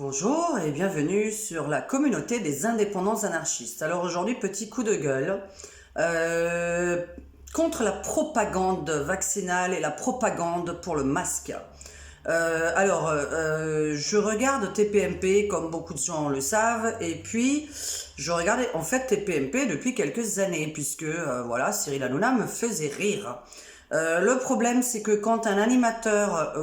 Bonjour et bienvenue sur la communauté des indépendants anarchistes. Alors aujourd'hui, petit coup de gueule contre la propagande vaccinale et la propagande pour le masque. Je regarde TPMP comme beaucoup de gens le savent, et puis je regardais en fait TPMP depuis quelques années puisque voilà, Cyril Hanouna me faisait rire. Le problème, c'est que quand un animateur,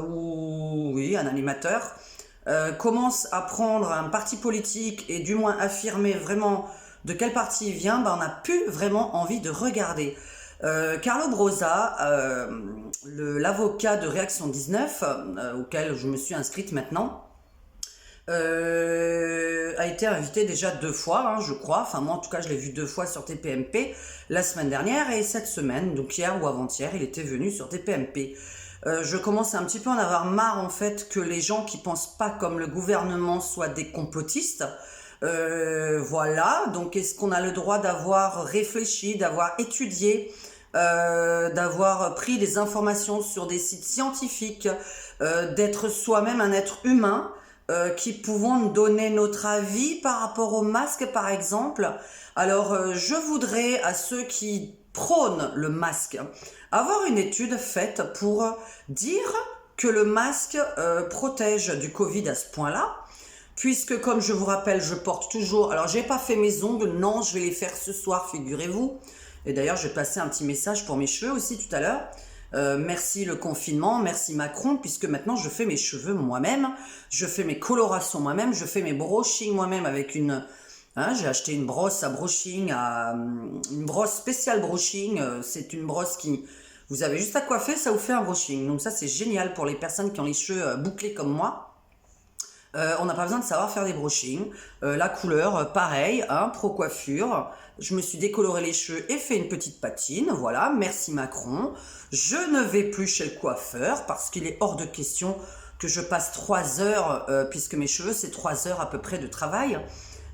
commence à prendre un parti politique et du moins affirmer vraiment de quel parti il vient, on n'a plus vraiment envie de regarder. Carlo Brosa, l'avocat de Réaction 19, auquel je me suis inscrite maintenant, a été invité déjà 2 fois, je crois. Enfin, moi, en tout cas, je l'ai vu 2 fois sur TPMP la semaine dernière et cette semaine, donc hier ou avant-hier, il était venu sur TPMP. Je commence un petit peu à en avoir marre, en fait, que les gens qui pensent pas comme le gouvernement soient des complotistes. Voilà, donc est-ce qu'on a le droit d'avoir réfléchi, d'avoir étudié, d'avoir pris des informations sur des sites scientifiques, d'être soi-même un être humain, qui pouvons donner notre avis par rapport au masque, par exemple. Alors, je voudrais à ceux qui prônent le masque avoir une étude faite pour dire que le masque protège du Covid à ce point-là, puisque comme je vous rappelle, je porte toujours... Alors, j'ai pas fait mes ongles, non, je vais les faire ce soir, figurez-vous. Et d'ailleurs, je vais passer un petit message pour mes cheveux aussi tout à l'heure. Merci le confinement, merci Macron, puisque maintenant je fais mes cheveux moi-même, je fais mes colorations moi-même, je fais mes brushings moi-même avec une... j'ai acheté une brosse à brushing, une brosse spéciale brushing, c'est une brosse qui... Vous avez juste à coiffer, ça vous fait un brushing. Donc ça c'est génial pour les personnes qui ont les cheveux bouclés comme moi. On n'a pas besoin de savoir faire des brushings. La couleur, pareil, pro coiffure. Je me suis décoloré les cheveux et fait une petite patine. Voilà, merci Macron. Je ne vais plus chez le coiffeur parce qu'il est hors de question que je passe 3 heures, puisque mes cheveux, c'est 3 heures à peu près de travail.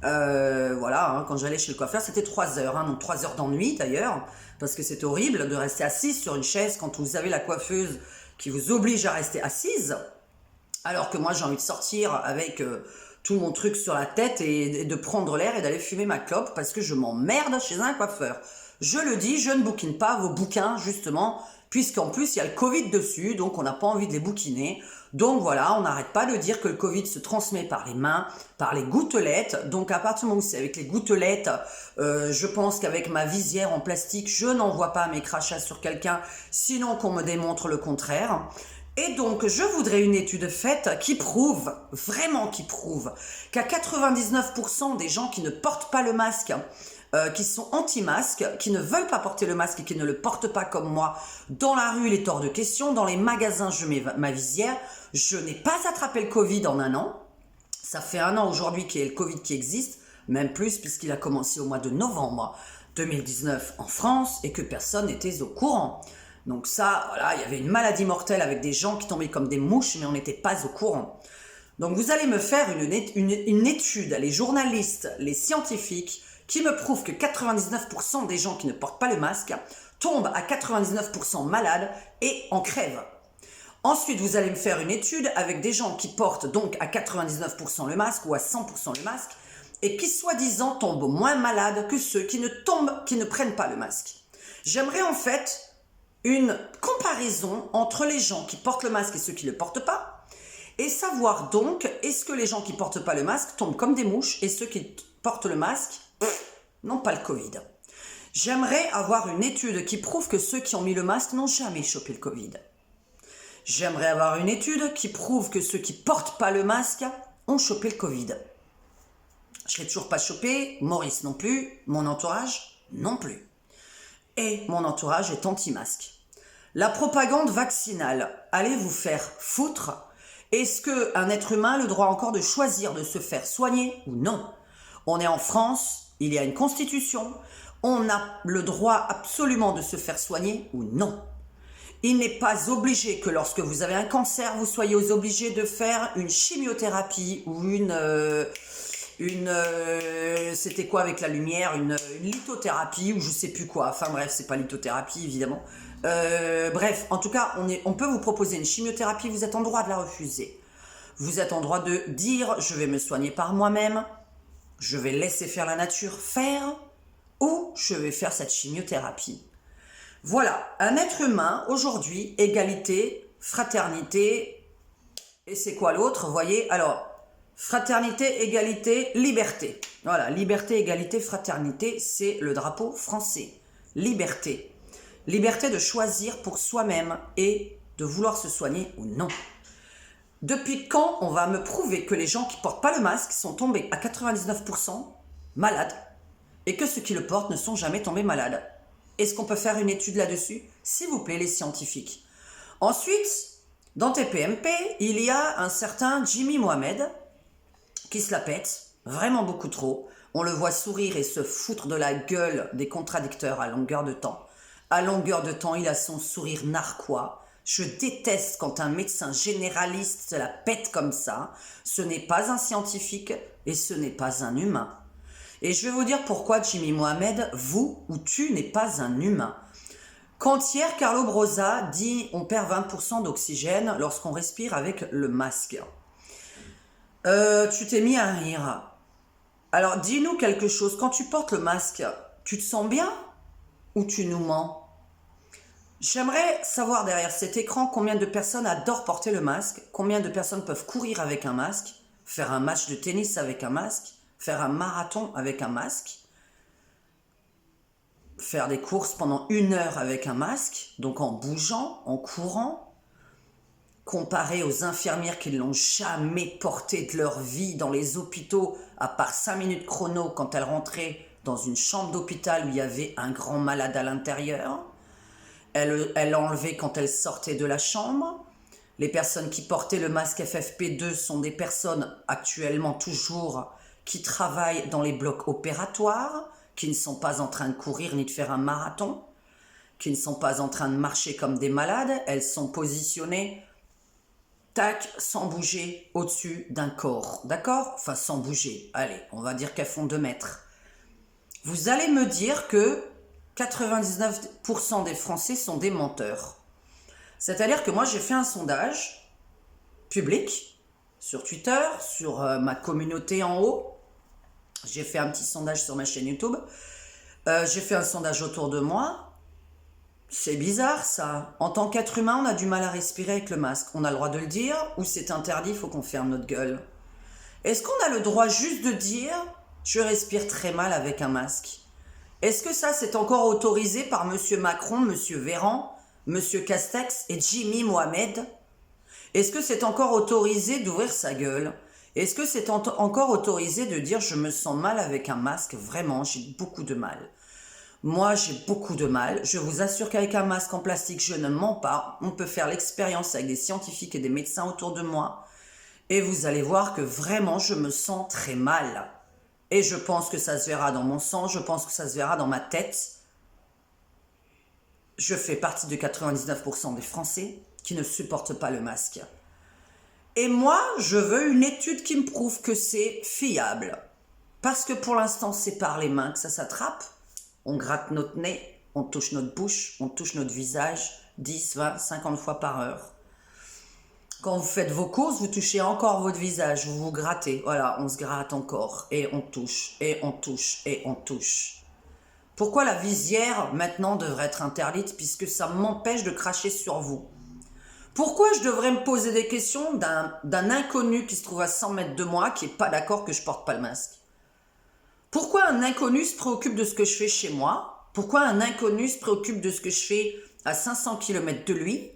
Voilà, quand j'allais chez le coiffeur, c'était 3 heures. Donc 3 heures d'ennui d'ailleurs, parce que c'est horrible de rester assise sur une chaise quand vous avez la coiffeuse qui vous oblige à rester assise. Alors que moi, j'ai envie de sortir avec tout mon truc sur la tête et de prendre l'air et d'aller fumer ma clope parce que je m'emmerde chez un coiffeur. Je le dis, je ne bouquine pas vos bouquins, justement, puisqu'en plus, il y a le Covid dessus, donc on n'a pas envie de les bouquiner. Donc voilà, on n'arrête pas de dire que le Covid se transmet par les mains, par les gouttelettes. Donc à partir du moment où c'est avec les gouttelettes, je pense qu'avec ma visière en plastique, je n'envoie pas mes crachats sur quelqu'un, sinon qu'on me démontre le contraire. Et donc, je voudrais une étude faite qui prouve, vraiment qui prouve, qu'à 99% des gens qui ne portent pas le masque, qui sont anti-masque, qui ne veulent pas porter le masque et qui ne le portent pas comme moi, dans la rue, il est hors de question, dans les magasins, je mets ma visière, je n'ai pas attrapé le Covid en 1 an, ça fait 1 an aujourd'hui qu'il y a le Covid qui existe, même plus puisqu'il a commencé au mois de novembre 2019 en France et que personne n'était au courant. Donc ça, voilà, il y avait une maladie mortelle avec des gens qui tombaient comme des mouches, mais on n'était pas au courant. Donc vous allez me faire une étude, les journalistes, les scientifiques, qui me prouvent que 99% des gens qui ne portent pas le masque tombent à 99% malades et en crèvent. Ensuite, vous allez me faire une étude avec des gens qui portent donc à 99% le masque ou à 100% le masque et qui soi-disant tombent moins malades que ceux qui ne prennent pas le masque. J'aimerais en fait une comparaison entre les gens qui portent le masque et ceux qui ne le portent pas, et savoir donc, est-ce que les gens qui ne portent pas le masque tombent comme des mouches, et ceux qui portent le masque n'ont pas le Covid. J'aimerais avoir une étude qui prouve que ceux qui ont mis le masque n'ont jamais chopé le Covid. J'aimerais avoir une étude qui prouve que ceux qui ne portent pas le masque ont chopé le Covid. Je ne l'ai toujours pas chopé, Maurice non plus, mon entourage non plus. Et mon entourage est anti-masque. La propagande vaccinale, allez vous faire foutre. Est-ce qu'un être humain a le droit encore de choisir de se faire soigner ou non? On est en France, il y a une constitution, on a le droit absolument de se faire soigner ou non. Il n'est pas obligé que lorsque vous avez un cancer, vous soyez obligé de faire une chimiothérapie ou c'était quoi avec la lumière, une lithothérapie ou je sais plus quoi, enfin bref, c'est pas lithothérapie évidemment. Bref, en tout cas, on peut vous proposer une chimiothérapie, vous êtes en droit de la refuser. Vous êtes en droit de dire, je vais me soigner par moi-même, je vais laisser faire la nature faire, ou je vais faire cette chimiothérapie. Voilà, un être humain, aujourd'hui, égalité, fraternité, et c'est quoi l'autre, vous voyez? Alors, fraternité, égalité, liberté. Voilà, liberté, égalité, fraternité, c'est le drapeau français. Liberté. Liberté de choisir pour soi-même et de vouloir se soigner ou non. Depuis quand on va me prouver que les gens qui ne portent pas le masque sont tombés à 99% malades et que ceux qui le portent ne sont jamais tombés malades? Est-ce qu'on peut faire une étude là-dessus? S'il vous plaît, les scientifiques. Ensuite, dans TPMP, il y a un certain Jimmy Mohamed qui se la pète, vraiment beaucoup trop. On le voit sourire et se foutre de la gueule des contradicteurs à longueur de temps. À longueur de temps, il a son sourire narquois. Je déteste quand un médecin généraliste se la pète comme ça. Ce n'est pas un scientifique et ce n'est pas un humain. Et je vais vous dire pourquoi, Jimmy Mohamed, vous ou tu n'es pas un humain. Quand hier, Carlo Brosa dit on perd 20% d'oxygène lorsqu'on respire avec le masque. Tu t'es mis à rire. Alors, dis-nous quelque chose. Quand tu portes le masque, tu te sens bien ou tu nous mens? J'aimerais savoir derrière cet écran combien de personnes adorent porter le masque, combien de personnes peuvent courir avec un masque, faire un match de tennis avec un masque, faire un marathon avec un masque, faire des courses pendant 1 heure avec un masque, donc en bougeant, en courant, comparé aux infirmières qui ne l'ont jamais porté de leur vie dans les hôpitaux, à part 5 minutes chrono quand elles rentraient dans une chambre d'hôpital où il y avait un grand malade à l'intérieur. Elle l'a enlevé quand elle sortait de la chambre. Les personnes qui portaient le masque FFP2 sont des personnes actuellement toujours qui travaillent dans les blocs opératoires, qui ne sont pas en train de courir ni de faire un marathon, qui ne sont pas en train de marcher comme des malades. Elles sont positionnées, tac, sans bouger, au-dessus d'un corps. D'accord? Enfin, sans bouger. Allez, on va dire qu'elles font 2 mètres. Vous allez me dire que 99% des Français sont des menteurs. C'est-à-dire que moi, j'ai fait un sondage public sur Twitter, sur ma communauté en haut. J'ai fait un petit sondage sur ma chaîne YouTube. J'ai fait un sondage autour de moi. C'est bizarre, ça. En tant qu'être humain, on a du mal à respirer avec le masque. On a le droit de le dire ou c'est interdit, il faut qu'on ferme notre gueule. Est-ce qu'on a le droit juste de dire « je respire très mal avec un masque » ? Est-ce que ça, c'est encore autorisé par Monsieur Macron, Monsieur Véran, Monsieur Castex et Jimmy Mohamed? Est-ce que c'est encore autorisé d'ouvrir sa gueule? Est-ce que c'est encore autorisé de dire « je me sens mal avec un masque » ? Vraiment, j'ai beaucoup de mal. Moi, j'ai beaucoup de mal. Je vous assure qu'avec un masque en plastique, je ne mens pas. On peut faire l'expérience avec des scientifiques et des médecins autour de moi. Et vous allez voir que vraiment, je me sens très mal. Et je pense que ça se verra dans mon sang, je pense que ça se verra dans ma tête. Je fais partie de 99% des Français qui ne supportent pas le masque. Et moi, je veux une étude qui me prouve que c'est fiable. Parce que pour l'instant, c'est par les mains que ça s'attrape. On gratte notre nez, on touche notre bouche, on touche notre visage 10, 20, 50 fois par heure. Quand vous faites vos courses, vous touchez encore votre visage, vous vous grattez. Voilà, on se gratte encore et on touche, et on touche, et on touche. Pourquoi la visière, maintenant, devrait être interdite puisque ça m'empêche de cracher sur vous? Pourquoi je devrais me poser des questions d'un inconnu qui se trouve à 100 mètres de moi qui n'est pas d'accord que je porte pas le masque? Pourquoi un inconnu se préoccupe de ce que je fais chez moi? Pourquoi un inconnu se préoccupe de ce que je fais à 500 km de lui?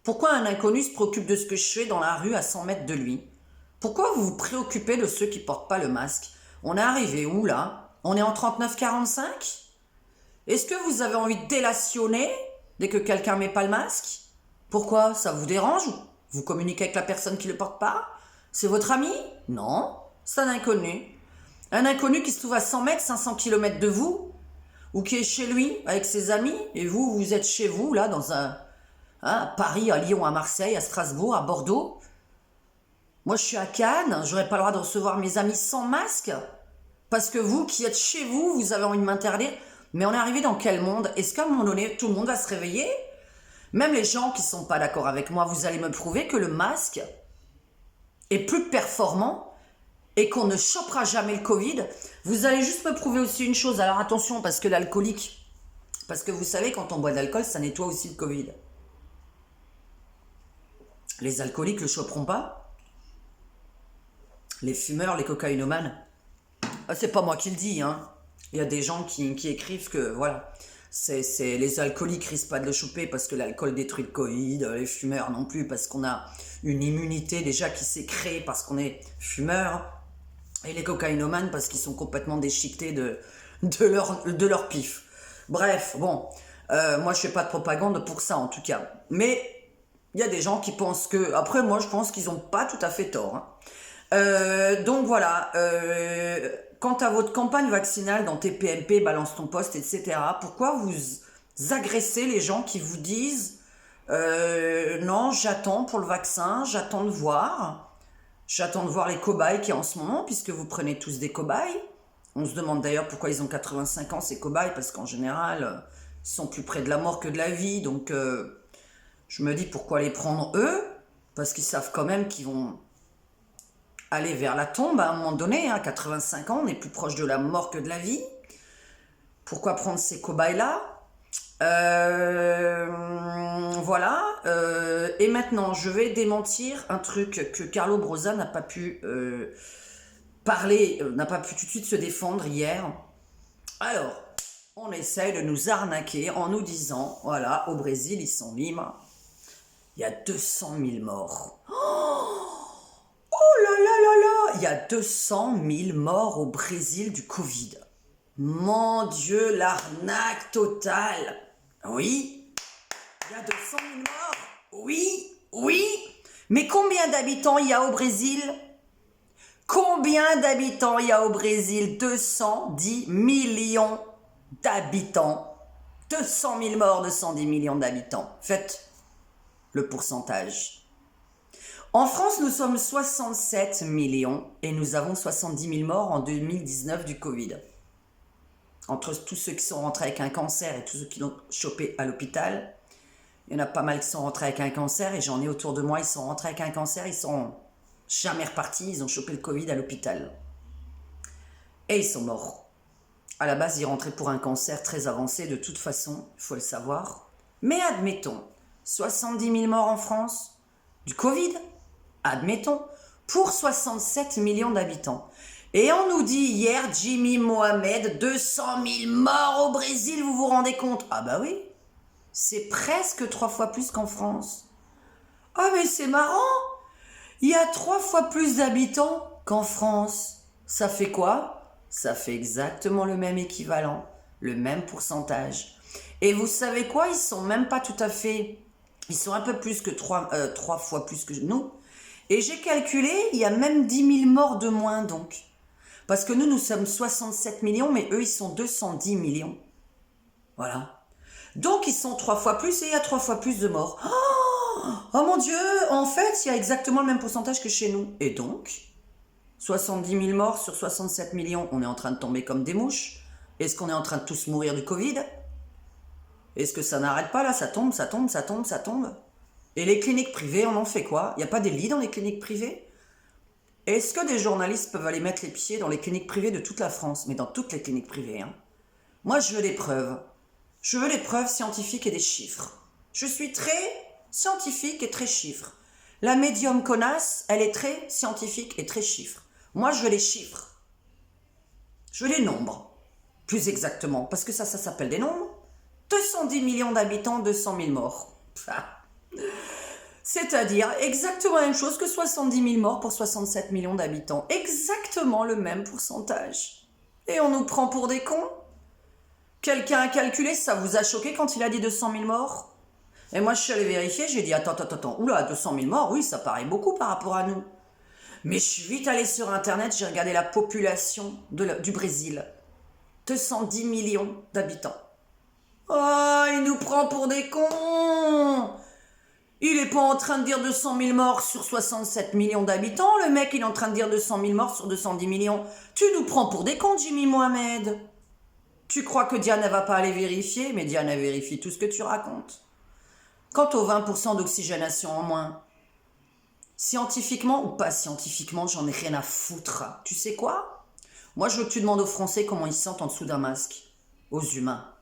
Pourquoi un inconnu se préoccupe de ce que je fais dans la rue à 100 mètres de lui? Pourquoi vous vous préoccupez de ceux qui ne portent pas le masque? On est arrivé où là? On est en 39-45? Est-ce que vous avez envie de délationner dès que quelqu'un ne met pas le masque? Pourquoi? Ça vous dérange? Vous communiquez avec la personne qui ne le porte pas? C'est votre ami? Non, c'est un inconnu. Un inconnu qui se trouve à 100 mètres, 500 km de vous, ou qui est chez lui avec ses amis, et vous, vous êtes chez vous, là, dans à Paris, à Lyon, à Marseille, à Strasbourg, à Bordeaux. Moi, je suis à Cannes, j'aurais pas le droit de recevoir mes amis sans masque, parce que vous, qui êtes chez vous, vous avez envie de m'interdire. Mais on est arrivé dans quel monde? Est-ce qu'à un moment donné, tout le monde va se réveiller? Même les gens qui sont pas d'accord avec moi, vous allez me prouver que le masque et plus performant et qu'on ne chopera jamais le Covid. Vous allez juste me prouver aussi une chose. Alors attention, parce que l'alcoolique, parce que vous savez, quand on boit de l'alcool, ça nettoie aussi le Covid. Les alcooliques le choperont pas. Les fumeurs, les cocaïnomanes. Ah, c'est pas moi qui le dis, hein. Il y a des gens qui écrivent que, voilà, les alcooliques risquent pas de le choper parce que l'alcool détruit le Covid, les fumeurs non plus parce qu'on a une immunité déjà qui s'est créée parce qu'on est fumeur, et les cocaïnomanes parce qu'ils sont complètement déchiquetés de leur pif. Bref, bon, moi je fais pas de propagande pour ça en tout cas, mais il y a des gens qui pensent que, après moi je pense qu'ils ont pas tout à fait tort, hein. Donc voilà, quant à votre campagne vaccinale dans TPMP, Balance ton poste, etc., pourquoi vous agressez les gens qui vous disent non, j'attends pour le vaccin, j'attends de voir les cobayes qui en ce moment, puisque vous prenez tous des cobayes. On se demande d'ailleurs pourquoi ils ont 85 ans ces cobayes, parce qu'en général, ils sont plus près de la mort que de la vie, donc je me dis pourquoi les prendre eux, parce qu'ils savent quand même qu'ils vont aller vers la tombe à un moment donné, hein, 85 ans, on est plus proche de la mort que de la vie. Pourquoi prendre ces cobayes-là? Voilà. Et maintenant, je vais démentir un truc que Carlo Brosa n'a pas pu parler, n'a pas pu tout de suite se défendre hier. Alors, on essaye de nous arnaquer en nous disant, voilà, au Brésil, ils sont libres. Il y a 200 000 morts. Oh là là là là! Il y a 200 000 morts au Brésil du Covid. Mon Dieu, l'arnaque totale. Oui, il y a 200 000 morts. Oui, oui. Mais combien d'habitants il y a au Brésil? Combien d'habitants il y a au Brésil? 210 millions d'habitants. 200 000 morts, 210 millions d'habitants. Faites le pourcentage. En France, nous sommes 67 millions et nous avons 70 000 morts en 2019 du Covid. Entre tous ceux qui sont rentrés avec un cancer et tous ceux qui l'ont chopé à l'hôpital, il y en a pas mal qui sont rentrés avec un cancer et j'en ai autour de moi, ils sont rentrés avec un cancer, ils sont jamais repartis, ils ont chopé le Covid à l'hôpital. Et ils sont morts. À la base, ils rentraient pour un cancer très avancé de toute façon, il faut le savoir. Mais admettons, 70 000 morts en France du Covid, admettons, pour 67 millions d'habitants. Et on nous dit hier, Jimmy Mohamed, 200 000 morts au Brésil, vous vous rendez compte? Ah bah oui, c'est presque 3 fois plus qu'en France. Ah mais c'est marrant, il y a 3 fois plus d'habitants qu'en France. Ça fait quoi? Ça fait exactement le même équivalent, le même pourcentage. Et vous savez quoi? Ils sont même pas tout à fait... Ils sont un peu plus que 3 fois plus que nous. Et j'ai calculé, il y a même 10 000 morts de moins donc. Parce que nous sommes 67 millions, mais eux, ils sont 210 millions. Voilà. Donc, ils sont 3 fois plus et il y a 3 fois plus de morts. Oh mon Dieu, en fait, il y a exactement le même pourcentage que chez nous. Et donc, 70 000 morts sur 67 millions, on est en train de tomber comme des mouches. Est-ce qu'on est en train de tous mourir du Covid? Est-ce que ça n'arrête pas là? Ça tombe, ça tombe, ça tombe, ça tombe. Et les cliniques privées, on en fait quoi? Il n'y a pas des lits dans les cliniques privées? Est-ce que des journalistes peuvent aller mettre les pieds dans les cliniques privées de toute la France? Mais dans toutes les cliniques privées, hein. Moi, je veux des preuves. Je veux des preuves scientifiques et des chiffres. Je suis très scientifique et très chiffre. La médium connasse, elle est très scientifique et très chiffre. Moi, je veux les chiffres. Je veux les nombres. Plus exactement, parce que ça s'appelle des nombres. 210 millions d'habitants, 200 000 morts. C'est-à-dire exactement la même chose que 70 000 morts pour 67 millions d'habitants. Exactement le même pourcentage. Et on nous prend pour des cons? Quelqu'un a calculé, ça vous a choqué quand il a dit 200 000 morts? Et moi je suis allé vérifier, j'ai dit attends, oula, 200 000 morts, oui, ça paraît beaucoup par rapport à nous. Mais je suis vite allé sur internet, j'ai regardé la population du Brésil. 210 millions d'habitants. Oh, il nous prend pour des cons! Il est pas en train de dire 200 000 morts sur 67 millions d'habitants, le mec il est en train de dire 200 000 morts sur 210 millions. Tu nous prends pour des cons, Jimmy Mohamed. Tu crois que Diane ne va pas aller vérifier? Mais Diane elle vérifie tout ce que tu racontes. Quant aux 20% d'oxygénation en moins, Scientifiquement ou pas scientifiquement, j'en ai rien à foutre. Tu sais quoi? Moi, je veux que tu demandes aux Français comment ils se sentent en dessous d'un masque. Aux humains.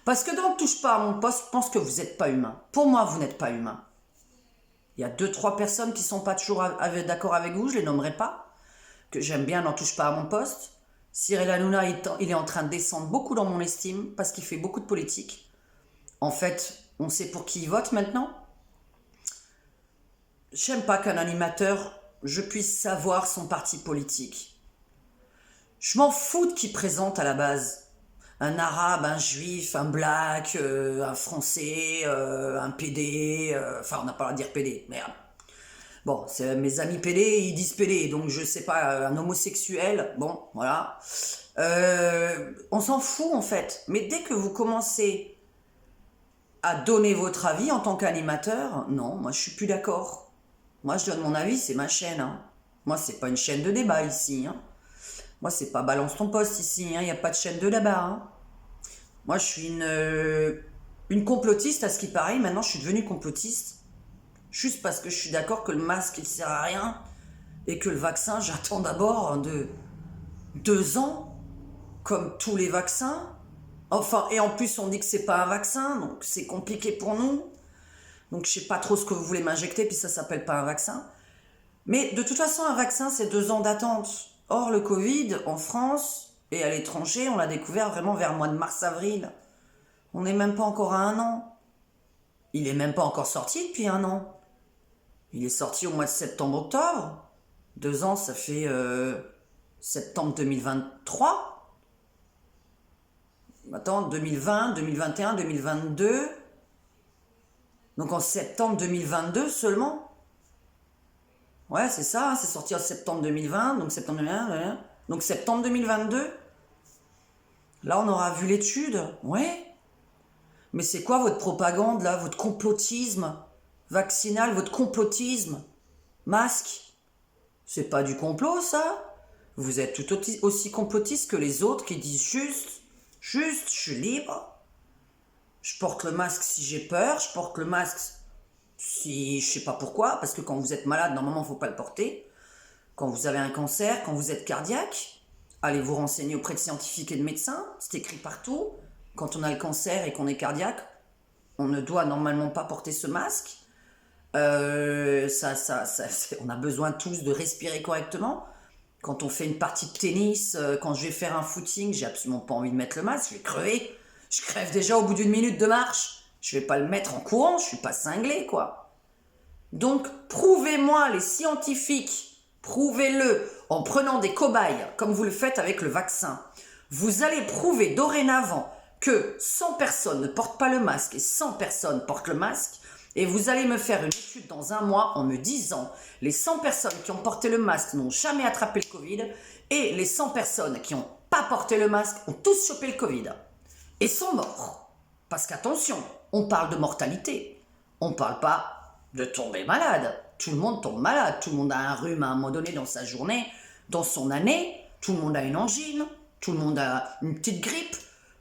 Parce que dans Touche pas à mon poste, je pense que vous n'êtes pas humain. Pour moi, vous n'êtes pas humain. Il y a 2-3 personnes qui ne sont pas toujours d'accord avec vous, je ne les nommerai pas, que j'aime bien, n'en touche pas à mon poste. Cyril Hanouna, il est en train de descendre beaucoup dans mon estime parce qu'il fait beaucoup de politique. En fait, on sait pour qui il vote maintenant. J'aime pas qu'un animateur, je puisse savoir son parti politique. Je m'en fous de qui présente à la base. Un arabe, un juif, un black, un français, un PD, enfin on n'a pas le droit de dire PD, merde. Bon, mes amis PD, ils disent PD, donc je sais pas, un homosexuel, bon, voilà. On s'en fout en fait, mais dès que vous commencez à donner votre avis en tant qu'animateur, non, moi je suis plus d'accord. Moi je donne mon avis, c'est ma chaîne. Hein. Moi c'est pas une chaîne de débat ici. Hein. Moi c'est pas balance ton poste ici, il n'y a pas de chaîne de débat. Hein. Moi je suis une complotiste à ce qui paraît, maintenant je suis devenue complotiste. Juste parce que je suis d'accord que le masque il sert à rien et que le vaccin, j'attends d'abord de 2 ans, comme tous les vaccins. Enfin, et en plus on dit que c'est pas un vaccin, donc c'est compliqué pour nous. Donc je sais pas trop ce que vous voulez m'injecter, puis ça s'appelle pas un vaccin. Mais de toute façon, un vaccin, c'est 2 ans d'attente. Or, le Covid, en France et à l'étranger, on l'a découvert vraiment vers le mois de mars-avril. On n'est même pas encore à 1 an. Il est même pas encore sorti depuis 1 an. Il est sorti au mois de septembre-octobre. 2 ans, ça fait septembre 2023. Attends, 2020, 2021, 2022. Donc en septembre 2022 seulement. Ouais, c'est ça, c'est sorti en septembre 2020, donc septembre 2021, donc septembre 2022. Là, on aura vu l'étude, ouais. Mais c'est quoi votre propagande, là, votre complotisme vaccinal, votre complotisme? Masque? C'est pas du complot, ça? Vous êtes tout aussi complotiste que les autres qui disent juste, je suis libre. Je porte le masque si j'ai peur, je porte le masque si je sais pas pourquoi, parce que quand vous êtes malade, normalement, il ne faut pas le porter. Quand vous avez un cancer, quand vous êtes cardiaque, allez vous renseigner auprès de scientifiques et de médecins, c'est écrit partout. Quand on a le cancer et qu'on est cardiaque, on ne doit normalement pas porter ce masque. On a besoin tous de respirer correctement. Quand on fait une partie de tennis, quand je vais faire un footing, j'ai absolument pas envie de mettre le masque, je vais crever. Je crève déjà au bout d'1 minute de marche. Je vais pas le mettre en courant, je suis pas cinglé, quoi. Donc, prouvez-moi, les scientifiques, prouvez-le en prenant des cobayes, comme vous le faites avec le vaccin. Vous allez prouver dorénavant que 100 personnes ne portent pas le masque et 100 personnes portent le masque, et vous allez me faire une étude dans 1 mois en me disant les 100 personnes qui ont porté le masque n'ont jamais attrapé le Covid, et les 100 personnes qui n'ont pas porté le masque ont tous chopé le Covid. Et sont morts. Parce qu'attention, on parle de mortalité. On ne parle pas de tomber malade. Tout le monde tombe malade. Tout le monde a un rhume à un moment donné dans sa journée, dans son année. Tout le monde a une angine. Tout le monde a une petite grippe.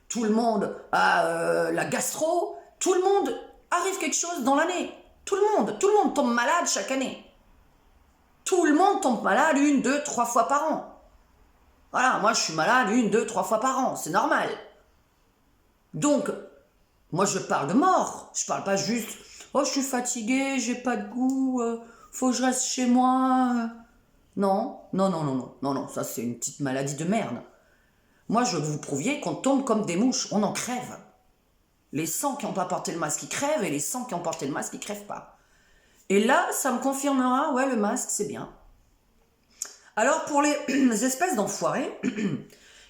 Tout le monde a la gastro. Tout le monde arrive quelque chose dans l'année. Tout le monde tombe malade chaque année. Tout le monde tombe malade 1, 2, 3 fois par an. Voilà, moi je suis malade 1, 2, 3 fois par an. C'est normal. Donc, moi je parle de mort, je parle pas juste « Oh, je suis fatiguée, j'ai pas de goût, faut que je reste chez moi. » Non, ça c'est une petite maladie de merde. Moi je veux que vous prouviez qu'on tombe comme des mouches, on en crève. Les 100 qui n'ont pas porté le masque, ils crèvent, et les 100 qui ont porté le masque, ils crèvent pas. Et là, ça me confirmera, ouais, le masque, c'est bien. Alors pour les espèces d'enfoirés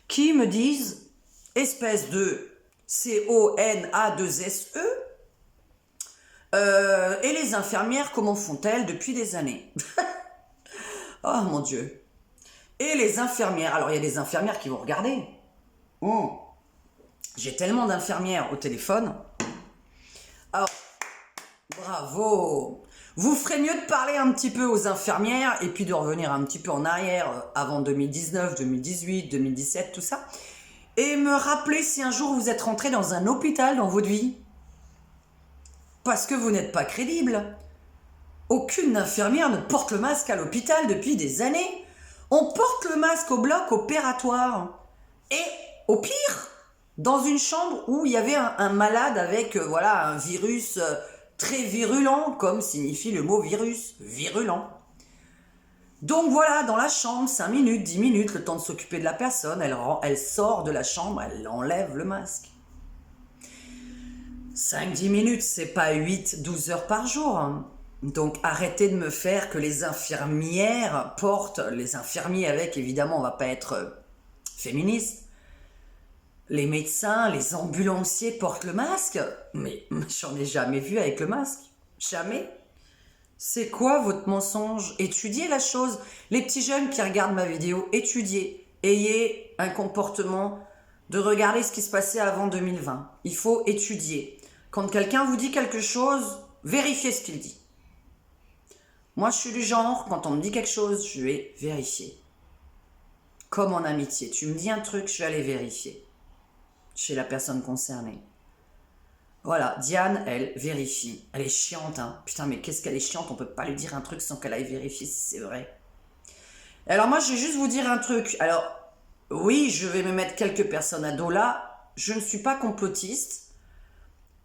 qui me disent « espèce de... C-O-N-A-2-S-E. Et les infirmières, comment font-elles depuis des années? Oh mon Dieu. Et les infirmières, alors il y a des infirmières qui vont regarder. J'ai tellement d'infirmières au téléphone. Alors, bravo. Vous ferez mieux de parler un petit peu aux infirmières et puis de revenir un petit peu en arrière, avant 2019, 2018, 2017, tout ça. Et me rappeler si un jour vous êtes rentré dans un hôpital dans votre vie. Parce que vous n'êtes pas crédible. aucune infirmière ne porte le masque à l'hôpital depuis des années. On porte le masque au bloc opératoire. Et au pire, dans une chambre où il y avait un malade avec voilà, un virus très virulent, comme signifie le mot virus, virulent. Donc voilà, dans la chambre, 5 minutes, 10 minutes, le temps de s'occuper de la personne, elle sort de la chambre, elle enlève le masque. 5-10 minutes, c'est pas 8-12 heures par jour. Donc arrêtez de me faire que les infirmières portent, les infirmiers avec, évidemment, on va pas être féministe. Les médecins, les ambulanciers portent le masque. Mais j'en ai jamais vu avec le masque. Jamais. C'est quoi votre mensonge? Étudiez la chose. Les petits jeunes qui regardent ma vidéo, étudiez. Ayez un comportement de regarder ce qui se passait avant 2020. Il faut étudier. Quand quelqu'un vous dit quelque chose, vérifiez ce qu'il dit. Moi, je suis du genre, quand on me dit quelque chose, je vais vérifier. Comme en amitié. Tu me dis un truc, je vais aller vérifier. Chez la personne concernée. Voilà, Diane, elle vérifie. Elle est chiante, hein. Putain, mais qu'est-ce qu'elle est chiante, on peut pas lui dire un truc sans qu'elle aille vérifier si c'est vrai. Alors moi, je vais juste vous dire un truc. Alors, oui, je vais me mettre quelques personnes à dos là. Je ne suis pas complotiste.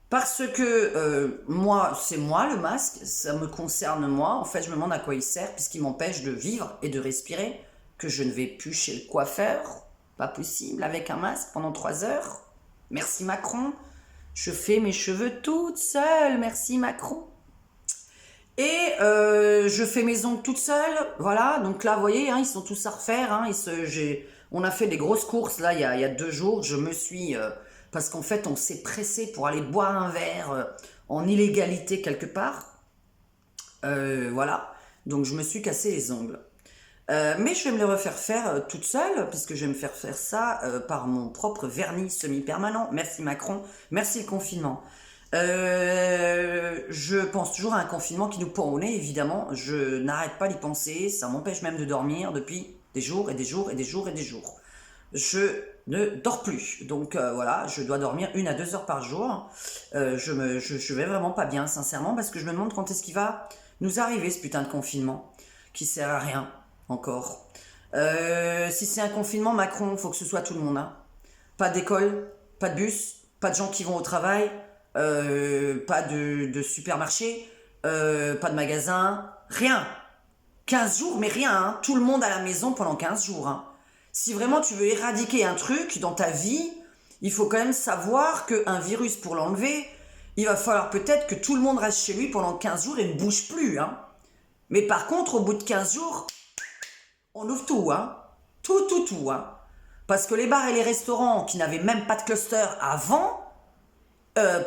Parce que moi, c'est moi le masque, ça me concerne moi. En fait, je me demande à quoi il sert, puisqu'il m'empêche de vivre et de respirer. Que je ne vais plus chez le coiffeur. Pas possible, avec un masque pendant 3 heures. Merci Macron. Je fais mes cheveux toute seule, merci Macron. Et je fais mes ongles toute seule, voilà. Donc là, vous voyez, hein, ils sont tous à refaire. Hein, on a fait des grosses courses, là, il y a 2 jours. Je me suis... parce qu'en fait, on s'est pressé pour aller boire un verre en illégalité quelque part. Voilà. Donc, je me suis cassé les ongles. Mais je vais me les refaire faire toute seule, puisque je vais me faire faire ça par mon propre vernis semi-permanent. Merci Macron, merci le confinement. Je pense toujours à un confinement qui nous pend au nez, évidemment. Je n'arrête pas d'y penser, ça m'empêche même de dormir depuis des jours et des jours et des jours et des jours. Je ne dors plus, donc voilà, je dois dormir 1 à 2 heures par jour. Je vais vraiment pas bien, sincèrement, parce que je me demande quand est-ce qu'il va nous arriver ce putain de confinement, qui sert à rien. Encore. Si c'est un confinement, Macron, il faut que ce soit tout le monde. Hein. Pas d'école, pas de bus, pas de gens qui vont au travail, pas de supermarché, pas de magasin, rien. 15 jours, mais rien. Hein. Tout le monde à la maison pendant 15 jours. Hein. Si vraiment tu veux éradiquer un truc dans ta vie, il faut quand même savoir qu'un virus, pour l'enlever, il va falloir peut-être que tout le monde reste chez lui pendant 15 jours et ne bouge plus. Hein. Mais par contre, au bout de 15 jours... on ouvre tout, hein. Tout, hein. Parce que les bars et les restaurants qui n'avaient même pas de cluster avant,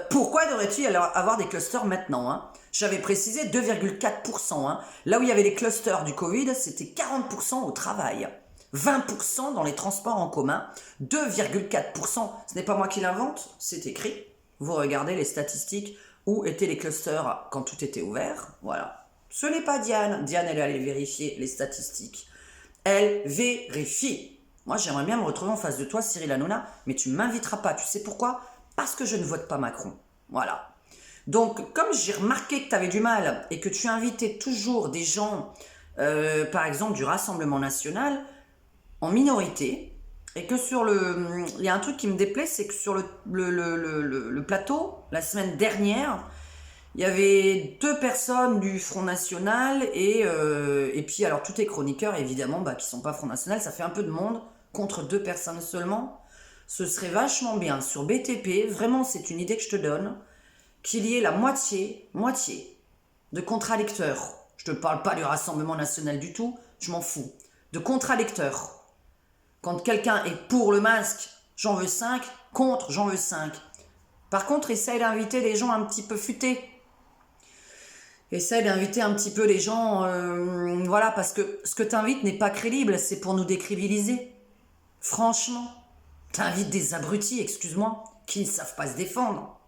pourquoi devrait-il avoir des clusters maintenant, hein? J'avais précisé 2,4%, hein. Là où il y avait les clusters du Covid, c'était 40% au travail. 20% dans les transports en commun. 2,4%. Ce n'est pas moi qui l'invente, c'est écrit. Vous regardez les statistiques où étaient les clusters quand tout était ouvert. Voilà. Ce n'est pas Diane. Diane, elle est allée vérifier les statistiques. Elle vérifie. Moi, j'aimerais bien me retrouver en face de toi, Cyril Hanouna, mais tu ne m'inviteras pas. Tu sais pourquoi? Parce que je ne vote pas Macron. Voilà. Donc, comme j'ai remarqué que tu avais du mal et que tu invitais toujours des gens, par exemple, du Rassemblement National, en minorité, et que sur le... Il y a un truc qui me déplaît, c'est que sur le plateau, la semaine dernière... il y avait 2 personnes du Front National et puis alors tous les chroniqueurs évidemment qui sont pas Front National, ça fait un peu de monde contre 2 personnes seulement. Ce serait vachement bien sur BTP, vraiment c'est une idée que je te donne, qu'il y ait la moitié de contradicteurs. Je te parle pas du Rassemblement National du tout, je m'en fous. De contradicteurs. Quand quelqu'un est pour le masque, j'en veux 5, contre, j'en veux 5. Par contre, essaye d'inviter des gens un petit peu futés. Essaye d'inviter un petit peu les gens, voilà, parce que ce que t'invites n'est pas crédible, c'est pour nous décrédibiliser. Franchement, t'invites des abrutis, excuse-moi, qui ne savent pas se défendre,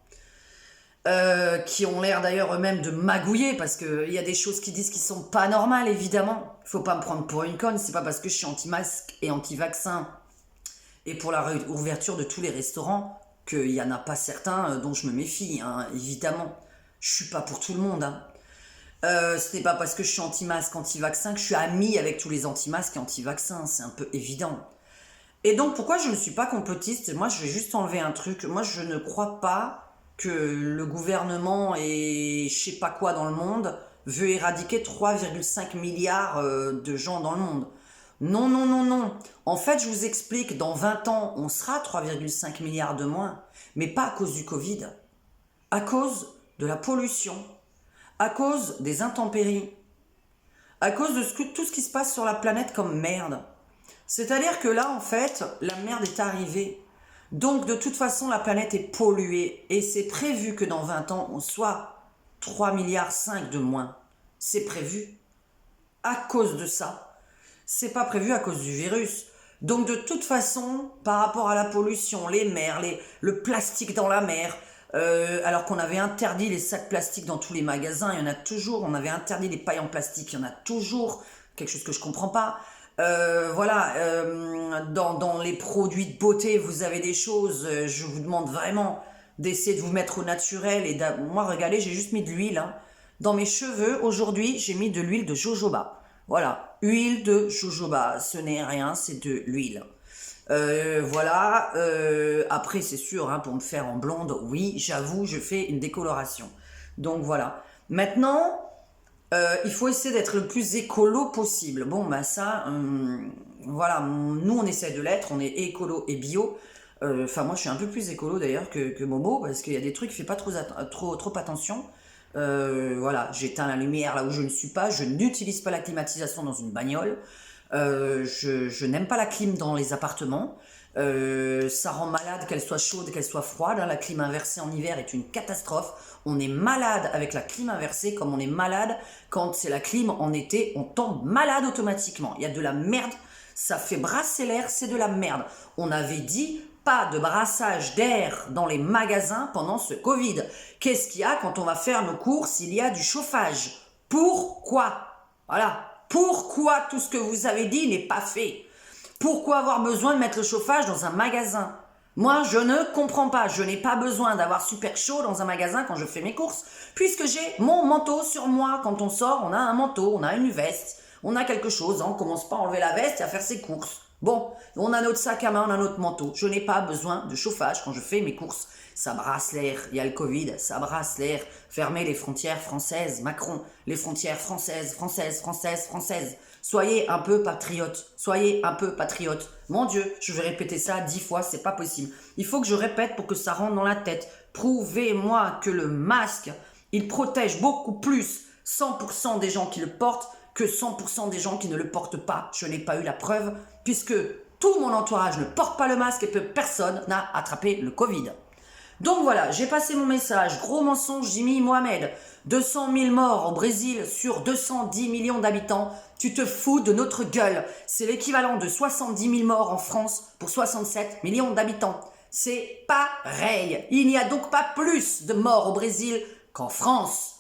qui ont l'air d'ailleurs eux-mêmes de magouiller, parce qu'il y a des choses qui disent qui sont pas normales, évidemment. Faut pas me prendre pour une conne, c'est pas parce que je suis anti-masque et anti-vaccin, et pour la réouverture de tous les restaurants, qu'il y en a pas certains dont je me méfie, hein, évidemment. Je suis pas pour tout le monde, hein. Ce n'est pas parce que je suis anti-masque, anti-vaccin que je suis amie avec tous les anti-masques et anti-vaccins, c'est un peu évident. Et donc, pourquoi je ne suis pas complotiste? Moi, je vais juste enlever un truc. Moi, je ne crois pas que le gouvernement et je sais pas quoi dans le monde veut éradiquer 3,5 milliards de gens dans le monde. Non, non, non, non. En fait, je vous explique, dans 20 ans, on sera 3,5 milliards de moins, mais pas à cause du Covid, à cause de la pollution, à cause des intempéries, à cause de tout ce qui se passe sur la planète comme merde. C'est-à-dire que là, en fait, la merde est arrivée. Donc, de toute façon, la planète est polluée. Et c'est prévu que dans 20 ans, on soit 3,5 milliards de moins. C'est prévu. À cause de ça. C'est pas prévu à cause du virus. Donc, de toute façon, par rapport à la pollution, les mers, le plastique dans la mer, alors qu'on avait interdit les sacs plastiques dans tous les magasins, il y en a toujours. On avait interdit les pailles en plastique, il y en a toujours. Quelque chose que je comprends pas. Voilà, dans les produits de beauté, vous avez des choses, je vous demande vraiment d'essayer de vous mettre au naturel. Et moi, regardez, j'ai juste mis de l'huile. Hein. Dans mes cheveux, aujourd'hui, j'ai mis de l'huile de jojoba. Voilà, huile de jojoba, ce n'est rien, c'est de l'huile. Voilà, après, c'est sûr, hein, pour me faire en blonde, oui, j'avoue, je fais une décoloration. Donc voilà. Maintenant, il faut essayer d'être le plus écolo possible. Bon, bah ça, voilà, nous on essaie de l'être, on est écolo et bio. Enfin, moi je suis un peu plus écolo d'ailleurs que Momo, parce qu'il y a des trucs, il fait pas trop attention. Voilà, j'éteins la lumière là où je ne suis pas, je n'utilise pas la climatisation dans une bagnole. Je n'aime pas la clim dans les appartements. Ça rend malade, qu'elle soit chaude, qu'elle soit froide. Hein. La clim inversée en hiver est une catastrophe. On est malade avec la clim inversée comme on est malade quand c'est la clim en été. On tombe malade automatiquement. Il y a de la merde. Ça fait brasser l'air, c'est de la merde. On avait dit pas de brassage d'air dans les magasins pendant ce Covid. Qu'est-ce qu'il y a quand on va faire nos courses? Il y a du chauffage. Pourquoi? Voilà. Pourquoi tout ce que vous avez dit n'est pas fait? Pourquoi avoir besoin de mettre le chauffage dans un magasin? Moi, je ne comprends pas. Je n'ai pas besoin d'avoir super chaud dans un magasin quand je fais mes courses, puisque j'ai mon manteau sur moi. Quand on sort, on a un manteau, on a une veste, on a quelque chose. On commence pas à enlever la veste et à faire ses courses. Bon, on a notre sac à main, on a notre manteau. Je n'ai pas besoin de chauffage quand je fais mes courses. Ça brasse l'air. Il y a le Covid, ça brasse l'air. Fermez les frontières françaises, Macron. Les frontières françaises, françaises, françaises, françaises. Soyez un peu patriote. Soyez un peu patriote. Mon Dieu, je vais répéter ça 10 fois, c'est pas possible. Il faut que je répète pour que ça rentre dans la tête. Prouvez-moi que le masque, il protège beaucoup plus 100% des gens qui le portent que 100% des gens qui ne le portent pas. Je n'ai pas eu la preuve puisque tout mon entourage ne porte pas le masque et que personne n'a attrapé le Covid. Donc voilà, j'ai passé mon message. Gros mensonge, Jimmy Mohamed. 200 000 morts au Brésil sur 210 millions d'habitants. Tu te fous de notre gueule. C'est l'équivalent de 70 000 morts en France pour 67 millions d'habitants. C'est pareil. Il n'y a donc pas plus de morts au Brésil qu'en France.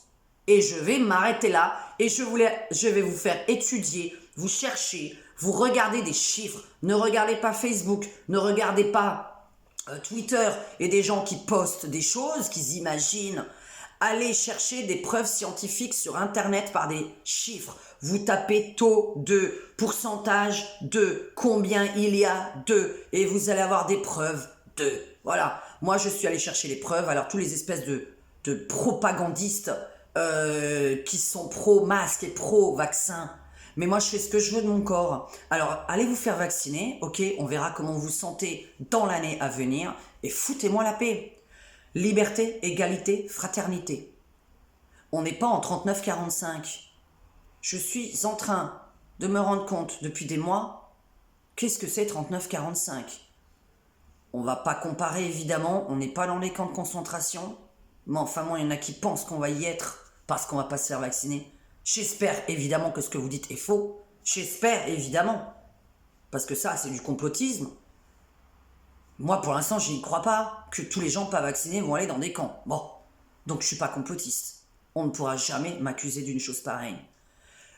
Et je vais m'arrêter là et je vais vous faire étudier, vous chercher, vous regarder des chiffres. Ne regardez pas Facebook, ne regardez pas Twitter et des gens qui postent des choses, qu'ils imaginent. Allez chercher des preuves scientifiques sur Internet par des chiffres. Vous tapez taux de, pourcentage de, combien il y a de, et vous allez avoir des preuves de. Voilà. Moi, je suis allé chercher les preuves. Alors, tous les espèces de propagandistes qui sont pro-masque et pro-vaccin. Mais moi, je fais ce que je veux de mon corps. Alors, allez vous faire vacciner, ok? On verra comment vous vous sentez dans l'année à venir. Et foutez-moi la paix. Liberté, égalité, fraternité. On n'est pas en 39-45. Je suis en train de me rendre compte depuis des mois, qu'est-ce que c'est 39-45? On va pas comparer, évidemment. On n'est pas dans les camps de concentration. Mais enfin, moi, il y en a qui pensent qu'on va y être parce qu'on va pas se faire vacciner. J'espère évidemment que ce que vous dites est faux. J'espère évidemment. Parce que ça, c'est du complotisme. Moi, pour l'instant, je n'y crois pas que tous les gens pas vaccinés vont aller dans des camps. Bon, donc je suis pas complotiste. On ne pourra jamais m'accuser d'une chose pareille.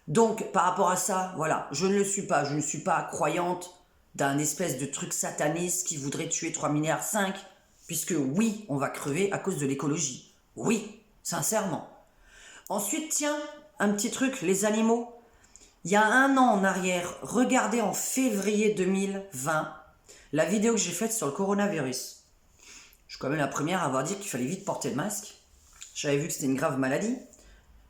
Donc, par rapport à ça, voilà, je ne le suis pas. Je ne suis pas croyante d'un espèce de truc sataniste qui voudrait tuer 3,5 milliards, puisque oui, on va crever à cause de l'écologie. Oui, sincèrement. Ensuite, tiens, un petit truc, les animaux. Il y a un an en arrière, regardez en février 2020, la vidéo que j'ai faite sur le coronavirus. Je suis quand même la première à avoir dit qu'il fallait vite porter le masque. J'avais vu que c'était une grave maladie.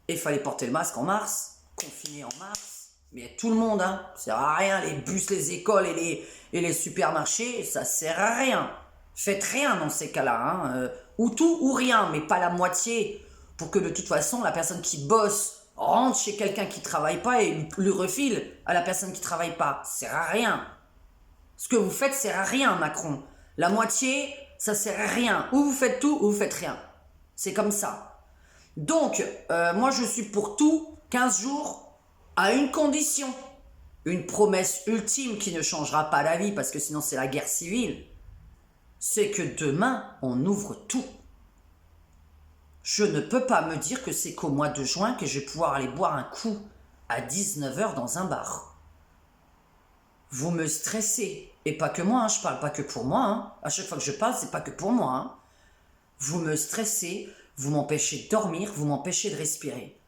Et il fallait porter le masque en mars, confiné en mars. Mais tout le monde, hein, ça sert à rien. Les bus, les écoles et les supermarchés, ça sert à rien. Faites rien dans ces cas-là. Hein. Ou tout ou rien, mais pas la moitié. Pour que de toute façon, la personne qui bosse rentre chez quelqu'un qui travaille pas et lui refile à la personne qui travaille pas. Ça sert à rien. Ce que vous faites sert à rien, Macron. La moitié, ça sert à rien. Ou vous faites tout, ou vous faites rien. C'est comme ça. Donc, moi je suis pour tout, 15 jours, à une condition. Une promesse ultime qui ne changera pas la vie, parce que sinon c'est la guerre civile. C'est que demain, on ouvre tout. Je ne peux pas me dire que c'est qu'au mois de juin que je vais pouvoir aller boire un coup à 19h dans un bar. Vous me stressez. Et pas que moi, hein, je parle pas que pour moi. Hein. À chaque fois que je parle, c'est pas que pour moi. Hein. Vous me stressez, vous m'empêchez de dormir, vous m'empêchez de respirer.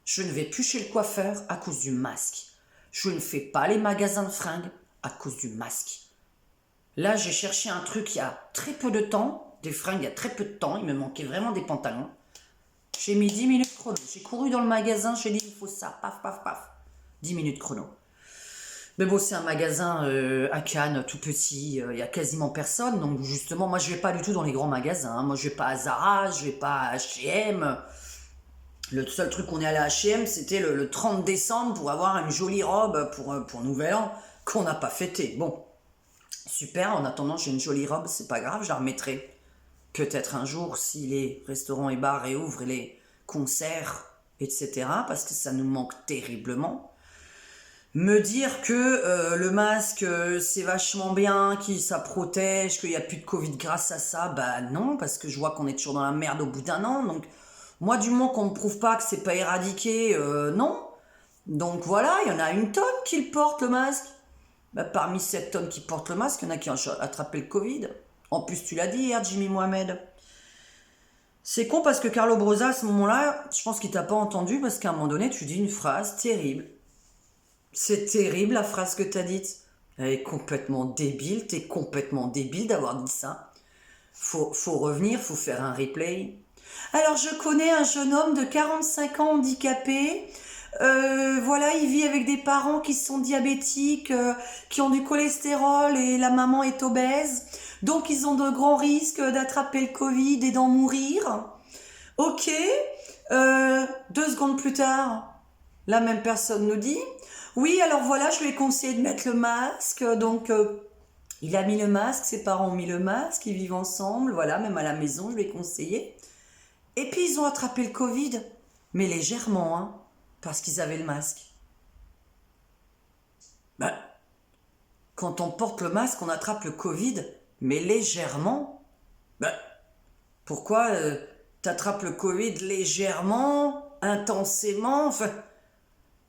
Je ne vais plus chez le coiffeur à cause du masque. Je ne fais pas les magasins de fringues à cause du masque. Là, j'ai cherché un truc il y a très peu de temps, des fringues il y a très peu de temps, il me manquait vraiment des pantalons. J'ai mis 10 minutes chrono. J'ai couru dans le magasin, j'ai dit il faut ça, paf, paf, paf. 10 minutes chrono. Mais bon, c'est un magasin à Cannes, tout petit, il y a quasiment personne. Donc justement, moi je vais pas du tout dans les grands magasins. Hein. Moi je vais pas à Zara, je vais pas à H&M. Le seul truc qu'on est allé à H&M, c'était le 30 décembre pour avoir une jolie robe pour Nouvel An qu'on n'a pas fêté. Bon, super, en attendant j'ai une jolie robe, c'est pas grave, je la remettrai. Peut-être un jour si les restaurants et bars réouvrent et les concerts, etc. Parce que ça nous manque terriblement. Me dire que le masque c'est vachement bien, que ça protège, qu'il n'y a plus de Covid grâce à ça, bah non, parce que je vois qu'on est toujours dans la merde au bout d'un an. Donc moi du moment qu'on ne me prouve pas que c'est pas éradiqué, non. Donc voilà, il y en a une tonne qui le porte le masque. Bah, parmi cette tonne qui portent le masque, il y en a qui ont attrapé le Covid. En plus tu l'as dit hier, Jimmy Mohamed. C'est con parce que Carlo Brosa à ce moment-là, je pense qu'il t'a pas entendu parce qu'à un moment donné tu dis une phrase terrible. C'est terrible la phrase que t'as dite. Elle est complètement débile, t'es complètement débile d'avoir dit ça. Faut revenir, faut faire un replay. Alors je connais un jeune homme de 45 ans handicapé. Voilà, il vit avec des parents qui sont diabétiques, qui ont du cholestérol et la maman est obèse. Donc ils ont de grands risques d'attraper le Covid et d'en mourir. Ok, 2 secondes plus tard, la même personne nous dit... Oui, alors voilà, je lui ai conseillé de mettre le masque, donc il a mis le masque, ses parents ont mis le masque, ils vivent ensemble, voilà, même à la maison, je lui ai conseillé. Et puis ils ont attrapé le Covid, mais légèrement, hein, parce qu'ils avaient le masque. Ben, quand on porte le masque, on attrape le Covid, mais légèrement. Ben, pourquoi t'attrapes le Covid légèrement, intensément, enfin...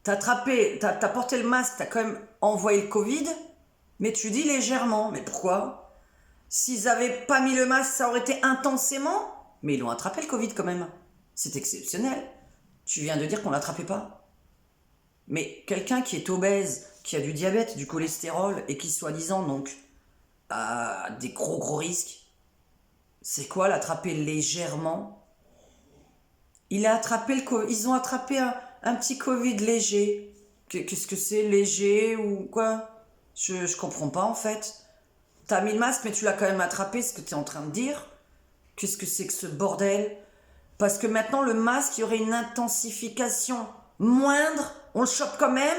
T'as porté le masque, t'as quand même envoyé le Covid, mais tu dis légèrement. Mais pourquoi? S'ils avaient pas mis le masque, ça aurait été intensément. Mais ils l'ont attrapé le Covid quand même. C'est exceptionnel. Tu viens de dire qu'on l'attrapait pas. Mais quelqu'un qui est obèse, qui a du diabète, du cholestérol, et qui soi-disant donc a des gros risques, c'est quoi l'attraper légèrement? Ils ont attrapé un petit Covid léger. Qu'est-ce que c'est, léger ou quoi? Je comprends pas en fait. T'as mis le masque mais tu l'as quand même attrapé, ce que t'es en train de dire. Qu'est-ce que c'est que ce bordel? Parce que maintenant le masque, il y aurait une intensification moindre. On le chope quand même,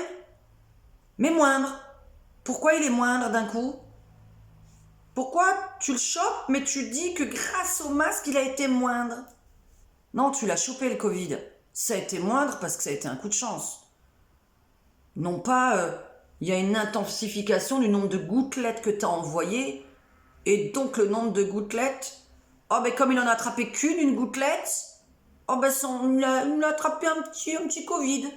mais moindre. Pourquoi il est moindre d'un coup? Pourquoi tu le chopes mais tu dis que grâce au masque il a été moindre? Non, tu l'as chopé le Covid. Ça a été moindre parce que ça a été un coup de chance. Non pas, il y a une intensification du nombre de gouttelettes que tu as envoyées, et donc le nombre de gouttelettes, oh ben comme il en a attrapé qu'une, une gouttelette, oh ben il a attrapé un petit Covid.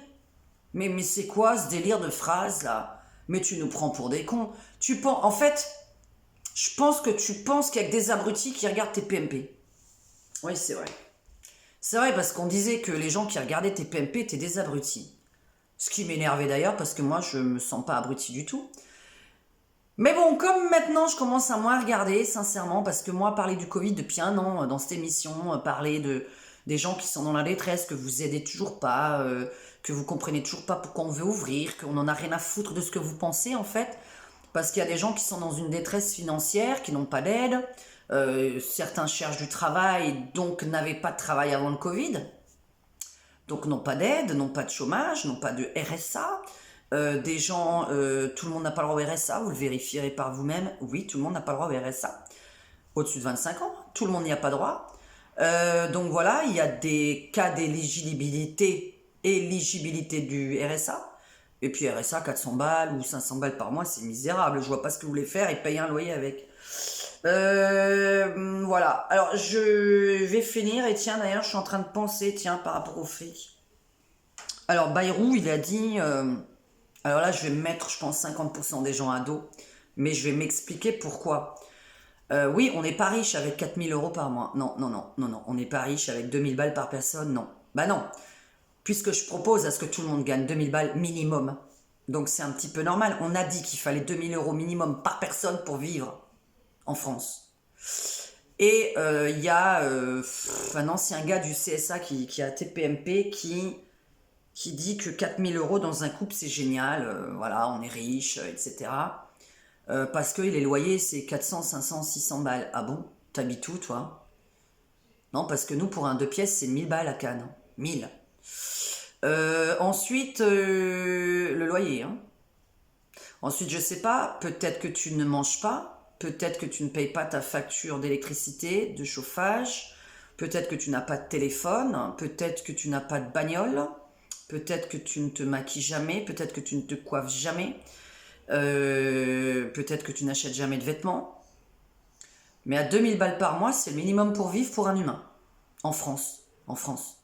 Mais c'est quoi ce délire de phrase là? Mais tu nous prends pour des cons. En fait, je pense que tu penses qu'il y a que des abrutis qui regardent tes PMP. Oui, c'est vrai. C'est vrai, parce qu'on disait que les gens qui regardaient tes PMP étaient des abrutis. Ce qui m'énervait d'ailleurs, parce que moi, je me sens pas abruti du tout. Mais bon, comme maintenant, je commence à moins regarder, sincèrement, parce que moi, parler du Covid depuis un an dans cette émission, parler des gens qui sont dans la détresse, que vous aidez toujours pas, que vous comprenez toujours pas pourquoi on veut ouvrir, qu'on en a rien à foutre de ce que vous pensez, en fait, parce qu'il y a des gens qui sont dans une détresse financière, qui n'ont pas d'aide, certains cherchent du travail, donc n'avaient pas de travail avant le Covid, donc n'ont pas d'aide, n'ont pas de chômage, n'ont pas de RSA. Des gens, tout le monde n'a pas le droit au RSA, vous le vérifierez par vous-même. Oui, tout le monde n'a pas le droit au RSA. Au-dessus de 25 ans, tout le monde n'y a pas droit. Donc voilà, il y a des cas d'éligibilité, éligibilité du RSA. Et puis RSA, 400 balles ou 500 balles par mois, c'est misérable. Je vois pas ce que vous voulez faire et payer un loyer avec. Voilà. Alors, je vais finir. Et tiens, d'ailleurs, je suis en train de penser, tiens, par rapport au fric. Alors, Bayrou, il a dit... alors là, je vais mettre, je pense, 50% des gens à dos. Mais je vais m'expliquer pourquoi. Oui, on n'est pas riche avec 4000 euros par mois. Non, non, non, non, non. On n'est pas riche avec 2000 balles par personne. Non. Bah non. Puisque je propose à ce que tout le monde gagne 2000 balles minimum. Donc c'est un petit peu normal. On a dit qu'il fallait 2000 euros minimum par personne pour vivre en France. Et il y a un ancien gars du CSA qui a TPMP qui dit que 4000 euros dans un couple c'est génial, voilà, on est riche, etc. Parce que les loyers c'est 400, 500, 600 balles. Ah bon? T'habites où toi? Non, parce que nous pour un 2 pièces c'est 1000 balles à Cannes. 1000. Ensuite, le loyer. Hein. Ensuite, je sais pas, peut-être que tu ne manges pas, peut-être que tu ne payes pas ta facture d'électricité, de chauffage, peut-être que tu n'as pas de téléphone, peut-être que tu n'as pas de bagnole, peut-être que tu ne te maquilles jamais, peut-être que tu ne te coiffes jamais, peut-être que tu n'achètes jamais de vêtements. Mais à 2000 balles par mois, c'est le minimum pour vivre pour un humain. En France. En France.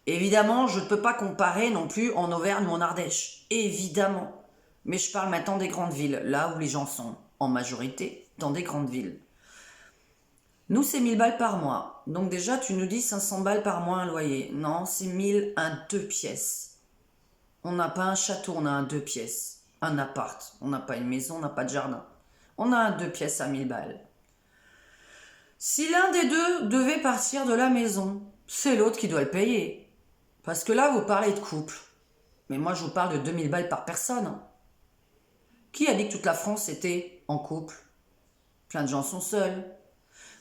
Évidemment, je ne peux pas comparer non plus en Auvergne ou en Ardèche. Évidemment. Mais je parle maintenant des grandes villes, là où les gens sont en majorité dans des grandes villes. Nous, c'est 1000 balles par mois. Donc déjà, tu nous dis 500 balles par mois un loyer. Non, c'est 1000 un 2 pièces. On n'a pas un château, on a un 2 pièces. Un appart. On n'a pas une maison, on n'a pas de jardin. On a un 2 pièces à 1000 balles. Si l'un des deux devait partir de la maison, c'est l'autre qui doit le payer. Parce que là, vous parlez de couple. Mais moi, je vous parle de 2000 balles par personne. Qui a dit que toute la France était en couple? Plein de gens sont seuls.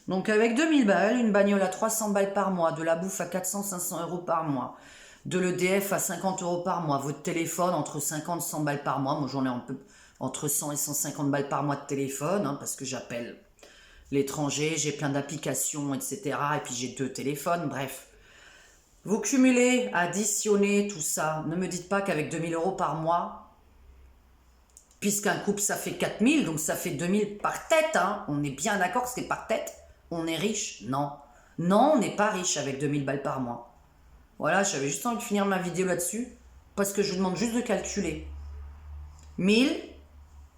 Donc avec 2000 balles, une bagnole à 300 balles par mois, de la bouffe à 400-500 euros par mois, de l'EDF à 50 euros par mois, votre téléphone entre 50 et 100 balles par mois. Moi, j'en ai un peu entre 100 et 150 balles par mois de téléphone, hein, parce que j'appelle l'étranger, j'ai plein d'applications, etc. Et puis j'ai 2 téléphones, bref. Vous cumulez, additionnez tout ça. Ne me dites pas qu'avec 2000 euros par mois, puisqu'un couple ça fait 4000, donc ça fait 2000 par tête, hein. On est bien d'accord que c'est par tête. On est riche? Non. Non, on n'est pas riche avec 2000 balles par mois. Voilà, j'avais juste envie de finir ma vidéo là-dessus, parce que je vous demande juste de calculer. 1000,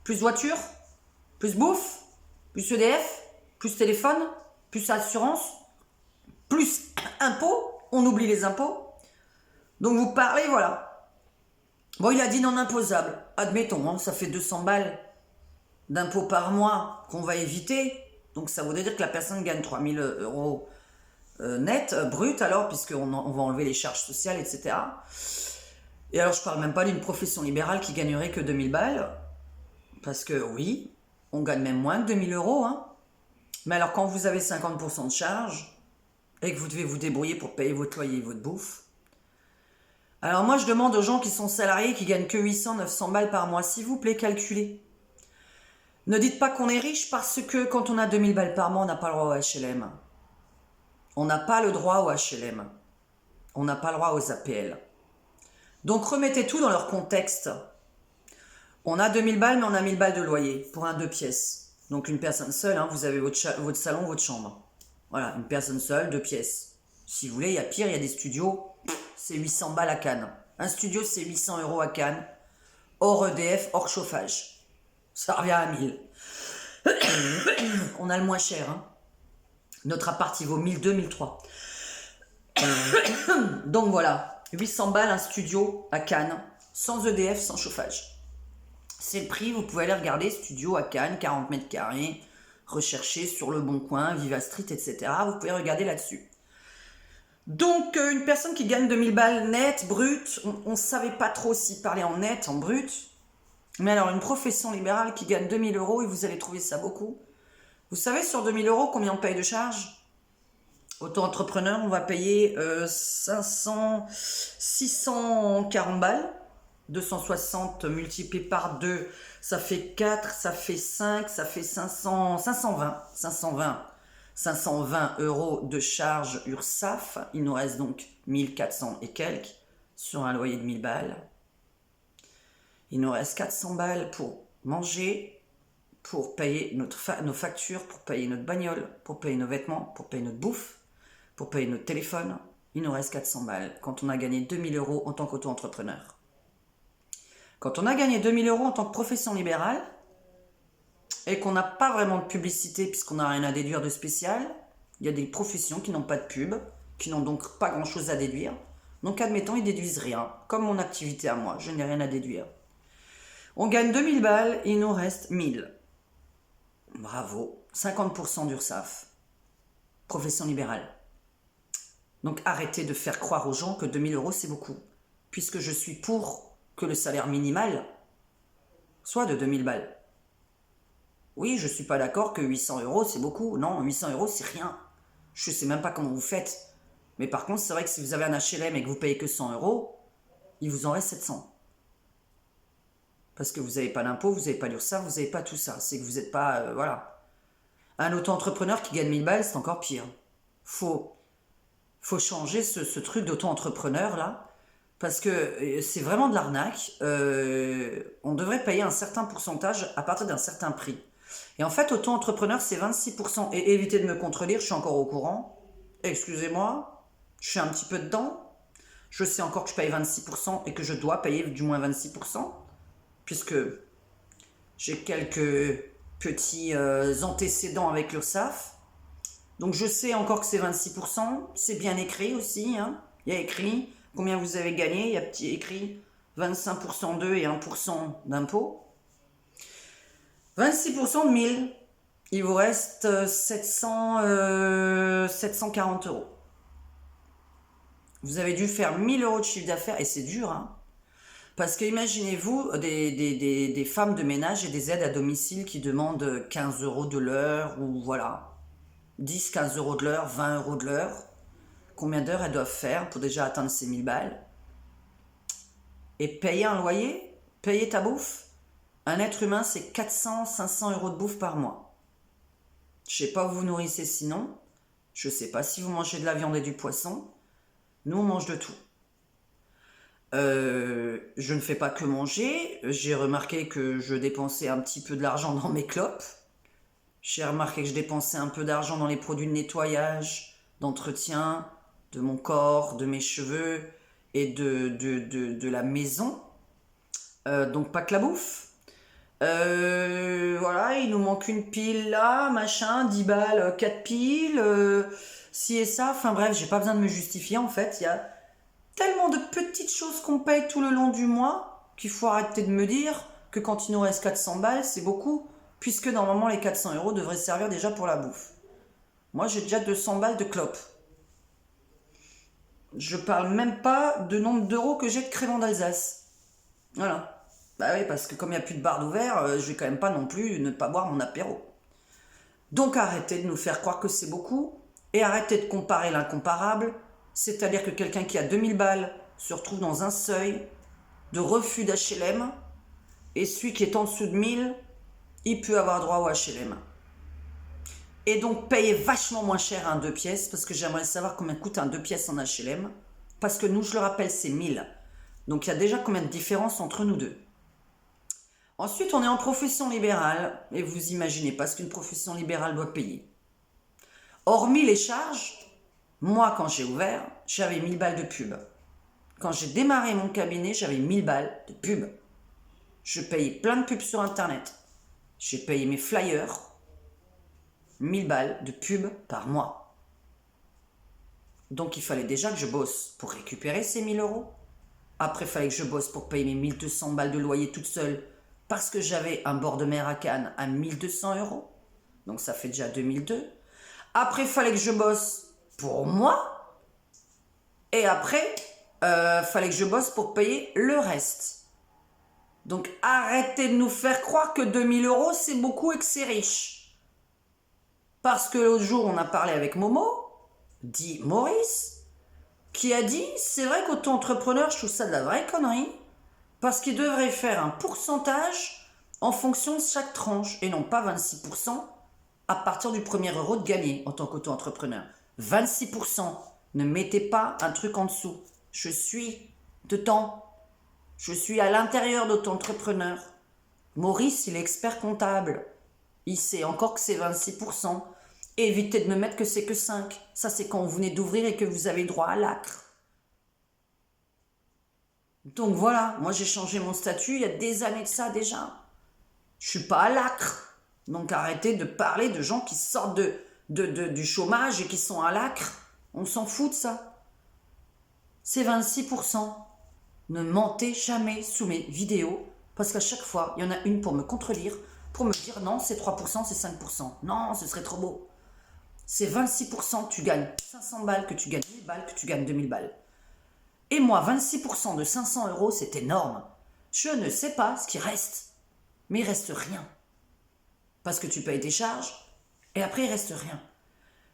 plus voiture, plus bouffe, plus EDF, plus téléphone, plus assurance, plus impôts. On oublie les impôts. Donc vous parlez, voilà. Bon, il a dit non imposable. Admettons, hein, ça fait 200 balles d'impôts par mois qu'on va éviter. Donc ça voudrait dire que la personne gagne 3000 euros net, brut alors, puisqu'on va enlever les charges sociales, etc. Et alors je parle même pas d'une profession libérale qui gagnerait que 2000 balles. Parce que oui, on gagne même moins que 2000 euros. Hein. Mais alors quand vous avez 50% de charges et que vous devez vous débrouiller pour payer votre loyer et votre bouffe, alors moi je demande aux gens qui sont salariés, qui gagnent que 800-900 balles par mois, s'il vous plaît, calculez. Ne dites pas qu'on est riche parce que quand on a 2000 balles par mois, on n'a pas le droit au HLM. On n'a pas le droit au HLM. On n'a pas le droit aux APL. Donc remettez tout dans leur contexte. On a 2000 balles, mais on a 1000 balles de loyer pour un 2 pièces. Donc une personne seule, hein, vous avez votre salon, votre chambre. Voilà, une personne seule, 2 pièces. Si vous voulez, il y a pire, il y a des studios, c'est 800 balles à Cannes. Un studio, c'est 800 euros à Cannes, hors EDF, hors chauffage. Ça revient à 1000. On a le moins cher. Hein. Notre appart, il vaut 1002, 1003. Donc voilà, 800 balles un studio à Cannes, sans EDF, sans chauffage. C'est le prix, vous pouvez aller regarder, studio à Cannes, 40 mètres carrés, rechercher sur Le Bon Coin, Viva Street, etc. Vous pouvez regarder là-dessus. Donc une personne qui gagne 2000 balles net, brut, on ne savait pas trop si parler en net, en brut. Mais alors une profession libérale qui gagne 2000 euros, et vous allez trouver ça beaucoup. Vous savez sur 2000 euros combien on paye de charges? Auto-entrepreneur, on va payer 640 balles. 260 multiplié par 2, ça fait 4, ça fait 5, ça fait 520 euros de charges URSSAF. Il nous reste donc 1400 et quelques sur un loyer de 1000 balles. Il nous reste 400 balles pour manger, pour payer nos factures, pour payer notre bagnole, pour payer nos vêtements, pour payer notre bouffe, pour payer notre téléphone. Il nous reste 400 balles quand on a gagné 2000 euros en tant qu'auto-entrepreneur. Quand on a gagné 2000 euros en tant que profession libérale et qu'on n'a pas vraiment de publicité puisqu'on n'a rien à déduire de spécial, il y a des professions qui n'ont pas de pub, qui n'ont donc pas grand-chose à déduire. Donc admettons, ils déduisent rien, comme mon activité à moi, je n'ai rien à déduire. On gagne 2000 balles, il nous reste 1000. Bravo, 50% d'URSSAF. Profession libérale. Donc arrêtez de faire croire aux gens que 2000 euros c'est beaucoup, puisque je suis pour que le salaire minimal soit de 2000 balles. Oui, je ne suis pas d'accord que 800 euros c'est beaucoup. Non, 800 euros c'est rien. Je ne sais même pas comment vous faites. Mais par contre, c'est vrai que si vous avez un HLM et que vous payez que 100 euros, il vous en reste 700. Parce que vous n'avez pas d'impôt, vous n'avez pas l'URSSAF, vous n'avez pas tout ça. C'est que vous n'êtes pas... voilà. Un auto-entrepreneur qui gagne 1000 balles, c'est encore pire. Faut changer ce truc d'auto-entrepreneur là. Parce que c'est vraiment de l'arnaque. On devrait payer un certain pourcentage à partir d'un certain prix. Et en fait, auto-entrepreneur, c'est 26%. Et évitez de me contredire, je suis encore au courant. Excusez-moi, je suis un petit peu dedans. Je sais encore que je paye 26% et que je dois payer du moins 26%. Puisque j'ai quelques petits antécédents avec l'URSSAF. Donc je sais encore que c'est 26%. C'est bien écrit aussi. Hein. Il y a écrit... Combien vous avez gagné? Il y a petit écrit 25% d'eux et 1% d'impôt. 26% de 1000. Il vous reste 740 euros. Vous avez dû faire 1000 euros de chiffre d'affaires et c'est dur. Hein, parce que imaginez-vous des femmes de ménage et des aides à domicile qui demandent 15 euros de l'heure ou voilà, 10, 15 euros de l'heure, 20 euros de l'heure. Combien d'heures elles doivent faire pour déjà atteindre ces 1000 balles? Et payer un loyer, payer ta bouffe. Un être humain, c'est 400, 500 euros de bouffe par mois. Je sais pas où vous nourrissez sinon. Je sais pas si vous mangez de la viande et du poisson. Nous, on mange de tout. Je ne fais pas que manger. J'ai remarqué que je dépensais un petit peu de l'argent dans mes clopes. J'ai remarqué que je dépensais un peu d'argent dans les produits de nettoyage, d'entretien, de mon corps, de mes cheveux et de la maison. Donc pas que la bouffe. Voilà, il nous manque une pile là, machin, 10 balles, 4 piles, ci et ça. Enfin bref, j'ai pas besoin de me justifier en fait. Il y a tellement de petites choses qu'on paye tout le long du mois qu'il faut arrêter de me dire que quand il nous reste 400 balles, c'est beaucoup. Puisque normalement les 400 euros devraient servir déjà pour la bouffe. Moi j'ai déjà 200 balles de clopes. Je parle même pas de nombre d'euros que j'ai de crémant d'Alsace. Voilà. Bah oui, parce que comme il n'y a plus de bar d'ouvert, je vais quand même pas non plus ne pas boire mon apéro. Donc arrêtez de nous faire croire que c'est beaucoup et arrêtez de comparer l'incomparable. C'est-à-dire que quelqu'un qui a 2000 balles se retrouve dans un seuil de refus d'HLM et celui qui est en dessous de 1000, il peut avoir droit au HLM. Et donc payer vachement moins cher un 2 pièces, parce que j'aimerais savoir combien coûte un 2 pièces en HLM, parce que nous, je le rappelle, c'est 1000. Donc il y a déjà combien de différence entre nous deux. Ensuite, on est en profession libérale, et vous imaginez pas ce qu'une profession libérale doit payer. Hormis les charges, moi, quand j'ai ouvert, j'avais 1000 balles de pub. Quand j'ai démarré mon cabinet, j'avais 1000 balles de pub. Je payais plein de pubs sur Internet. J'ai payé mes flyers, 1000 balles de pub par mois. Donc il fallait déjà que je bosse pour récupérer ces 1000 euros. Après, il fallait que je bosse pour payer mes 1200 balles de loyer toute seule parce que j'avais un bord de mer à Cannes à 1200 euros. Donc ça fait déjà 2002. Après, il fallait que je bosse pour moi. Et après, fallait que je bosse pour payer le reste. Donc arrêtez de nous faire croire que 2000 euros c'est beaucoup et que c'est riche. Parce que l'autre jour, on a parlé avec Momo, dit Maurice, qui a dit, c'est vrai qu'auto-entrepreneur, je trouve ça de la vraie connerie, parce qu'il devrait faire un pourcentage en fonction de chaque tranche, et non pas 26% à partir du premier euro de gagné en tant qu'auto-entrepreneur. 26%, ne mettez pas un truc en dessous. Je suis dedans, je suis à l'intérieur d'auto-entrepreneur. Maurice, il est expert comptable, il sait encore que c'est 26%. Évitez de me mettre que c'est que 5. Ça, c'est quand vous venez d'ouvrir et que vous avez droit à l'acre. Donc voilà, moi j'ai changé mon statut il y a des années de ça déjà. Je suis pas à l'acre. Donc arrêtez de parler de gens qui sortent du chômage et qui sont à l'acre. On s'en fout de ça. C'est 26%. Ne mentez jamais sous mes vidéos, parce qu'à chaque fois, il y en a une pour me contredire, pour me dire non, c'est 3%, c'est 5%. Non, ce serait trop beau. C'est 26%, tu gagnes 500 balles, que tu gagnes 1000 balles, que tu gagnes 2000 balles. Et moi, 26% de 500 euros, c'est énorme. Je ne sais pas ce qui reste. Mais il reste rien. Parce que tu payes tes charges, et après il reste rien.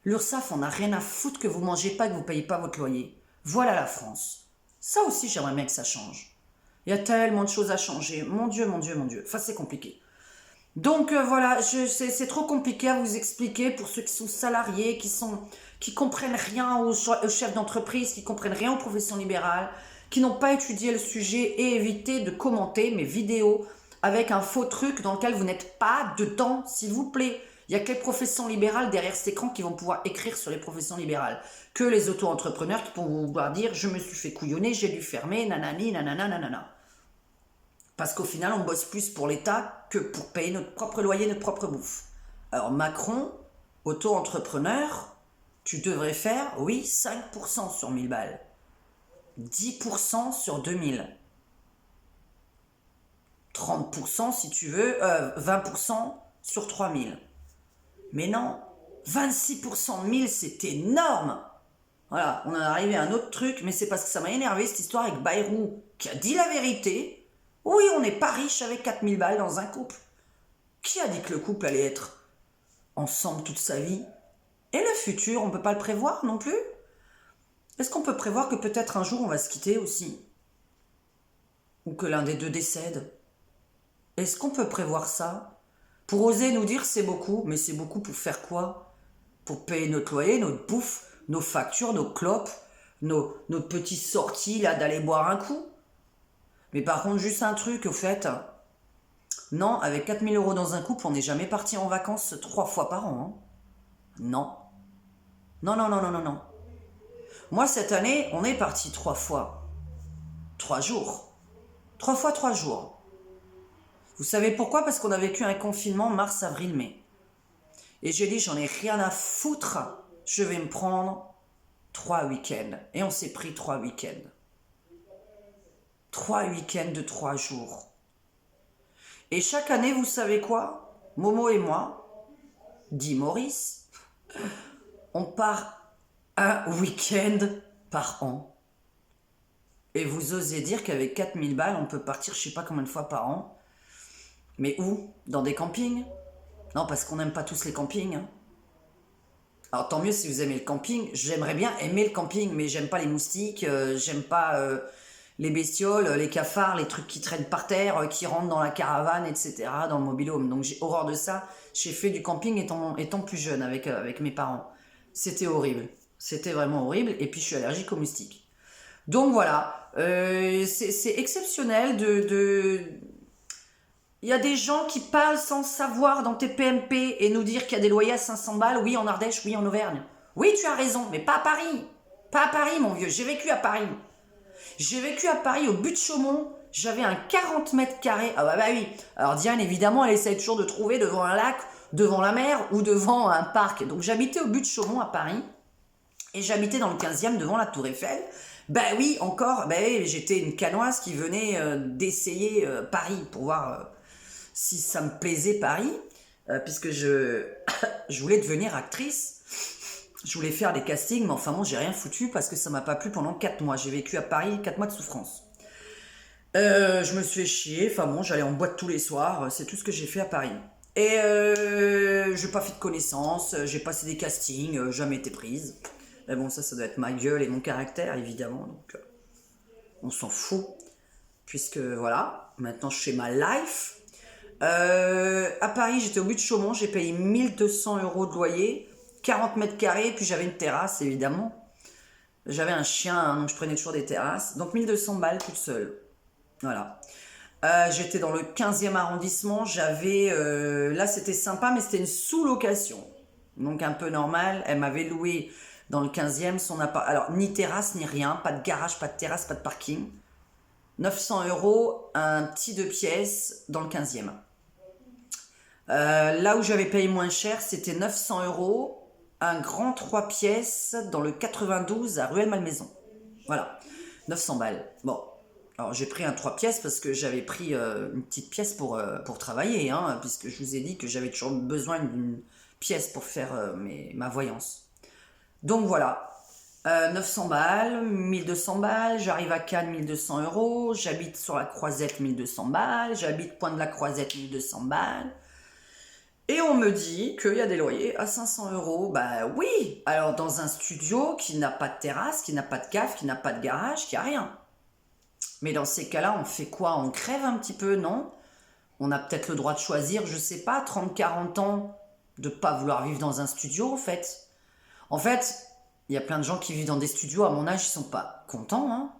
L'URSSAF, on n'a rien à foutre que vous ne mangez pas, que vous ne payez pas votre loyer. Voilà la France. Ça aussi, j'aimerais bien que ça change. Il y a tellement de choses à changer. Mon Dieu, mon Dieu, mon Dieu. Enfin, c'est compliqué. Donc voilà, c'est trop compliqué à vous expliquer pour ceux qui sont salariés, qui comprennent rien aux chefs d'entreprise, qui comprennent rien aux professions libérales, qui n'ont pas étudié le sujet, et éviter de commenter mes vidéos avec un faux truc dans lequel vous n'êtes pas dedans, s'il vous plaît. Il n'y a que les professions libérales derrière cet écran qui vont pouvoir écrire sur les professions libérales, que les auto-entrepreneurs qui vont pouvoir dire « je me suis fait couillonner, j'ai dû fermer, nanani, nanana, nanana ». Parce qu'au final, on bosse plus pour l'État que pour payer notre propre loyer, notre propre bouffe. Alors Macron, auto-entrepreneur, tu devrais faire, oui, 5% sur 1000 balles. 10% sur 2000. 30% si tu veux, 20% sur 3000. Mais non, 26% de 1000, c'est énorme. Voilà, on en est arrivé à un autre truc, mais c'est parce que ça m'a énervé cette histoire avec Bayrou, qui a dit la vérité. Oui, on n'est pas riche avec 4000 balles dans un couple. Qui a dit que le couple allait être ensemble toute sa vie? Et le futur, on ne peut pas le prévoir non plus? Est-ce qu'on peut prévoir que peut-être un jour on va se quitter aussi? Ou que l'un des deux décède? Est-ce qu'on peut prévoir ça? Pour oser nous dire c'est beaucoup, mais c'est beaucoup pour faire quoi? Pour payer notre loyer, notre bouffe, nos factures, nos clopes, nos petites sorties là d'aller boire un coup? Mais par contre, juste un truc, au fait, non, avec 4000 euros dans un couple, on n'est jamais parti en vacances 3 fois par an. Hein. Non. Non, non, non, non, non, non. Moi, cette année, on est parti 3 fois. 3 jours. 3 fois 3 jours. Vous savez pourquoi? Parce qu'on a vécu un confinement mars, avril, mai. Et j'ai dit, j'en ai rien à foutre. Je vais me prendre 3 week-ends. Et on s'est pris 3 week-ends. 3 week-ends de 3 jours. Et chaque année, vous savez quoi? Momo et moi, dit Maurice, on part un week-end par an. Et vous osez dire qu'avec 4000 balles, on peut partir je sais pas combien de fois par an. Mais où? Dans des campings? Non, parce qu'on n'aime pas tous les campings. Hein. Alors tant mieux si vous aimez le camping. J'aimerais bien aimer le camping, mais j'aime pas les moustiques, j'aime pas les bestioles, les cafards, les trucs qui traînent par terre, qui rentrent dans la caravane, etc., dans le mobil-home. Donc j'ai horreur de ça. J'ai fait du camping étant plus jeune avec mes parents. C'était horrible. C'était vraiment horrible. Et puis je suis allergique aux moustiques. Donc voilà. C'est exceptionnel Il y a des gens qui parlent sans savoir dans tes PMP et nous dire qu'il y a des loyers à 500 balles. Oui, en Ardèche, oui, en Auvergne. Oui, tu as raison, mais pas à Paris. Pas à Paris, mon vieux. J'ai vécu à Paris. J'ai vécu à Paris, au but de Chaumont. J'avais un 40 mètres carrés. Ah bah oui. Alors Diane, évidemment, elle essaie toujours de trouver devant un lac, devant la mer ou devant un parc. Donc j'habitais au but de Chaumont à Paris. Et j'habitais dans le 15e devant la Tour Eiffel. Ben oui, encore, j'étais une canoise qui venait d'essayer Paris pour voir si ça me plaisait Paris, puisque je voulais devenir actrice. Je voulais faire des castings, mais enfin bon, j'ai rien foutu parce que ça m'a pas plu pendant 4 mois. J'ai vécu à Paris 4 mois de souffrance. Je me suis fait chier, enfin bon, j'allais en boîte tous les soirs, c'est tout ce que j'ai fait à Paris. Et j'ai pas fait de connaissances, j'ai passé des castings, jamais été prise. Mais bon, ça doit être ma gueule et mon caractère, évidemment, donc on s'en fout. Puisque voilà, maintenant je fais ma life. À Paris, j'étais au but de Chaumont, j'ai payé 1200 € de loyer, 40 mètres carrés, puis j'avais une terrasse, évidemment. J'avais un chien, hein, donc je prenais toujours des terrasses. Donc 1200 balles toute seule. Voilà. J'étais dans le 15e arrondissement, là c'était sympa, mais c'était une sous-location. Donc un peu normal, elle m'avait loué dans le 15e son appart. Alors ni terrasse, ni rien, pas de garage, pas de terrasse, pas de parking. 900 €, un petit 2 pièces dans le 15e. Là où j'avais payé moins cher, c'était 900 €, un grand 3 pièces dans le 92 à Rueil-Malmaison. Voilà, 900 balles. Bon, alors j'ai pris un 3 pièces parce que j'avais pris une petite pièce pour travailler, hein, puisque je vous ai dit que j'avais toujours besoin d'une pièce pour faire ma voyance. Donc voilà, 900 balles, 1200 balles, j'arrive à Cannes, 1200 €, j'habite sur la Croisette, 1200 balles, j'habite Pointe de la Croisette, 1200 balles. Et on me dit qu'il y a des loyers à 500 €. Bah oui, alors dans un studio qui n'a pas de terrasse, qui n'a pas de cave, qui n'a pas de garage, qui a rien. Mais dans ces cas-là, on fait quoi? On crève un petit peu, non? On a peut-être le droit de choisir, je sais pas, 30-40 ans, de pas vouloir vivre dans un studio, en fait. En fait, il y a plein de gens qui vivent dans des studios, à mon âge, ils sont pas contents, hein.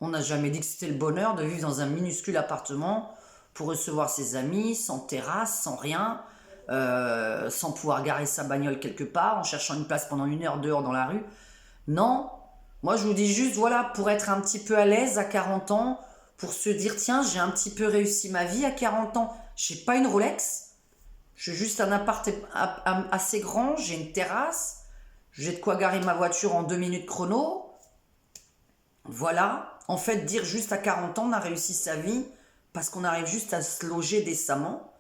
On n'a jamais dit que c'était le bonheur de vivre dans un minuscule appartement pour recevoir ses amis, sans terrasse, sans rien, sans pouvoir garer sa bagnole quelque part, en cherchant une place pendant 1 heure dehors dans la rue. Non, moi je vous dis juste, voilà, pour être un petit peu à l'aise à 40 ans, pour se dire, tiens, j'ai un petit peu réussi ma vie à 40 ans, j'ai pas une Rolex, j'ai juste un appart assez grand, j'ai une terrasse, j'ai de quoi garer ma voiture en 2 minutes chrono. Voilà, en fait, dire juste à 40 ans, on a réussi sa vie parce qu'on arrive juste à se loger décemment.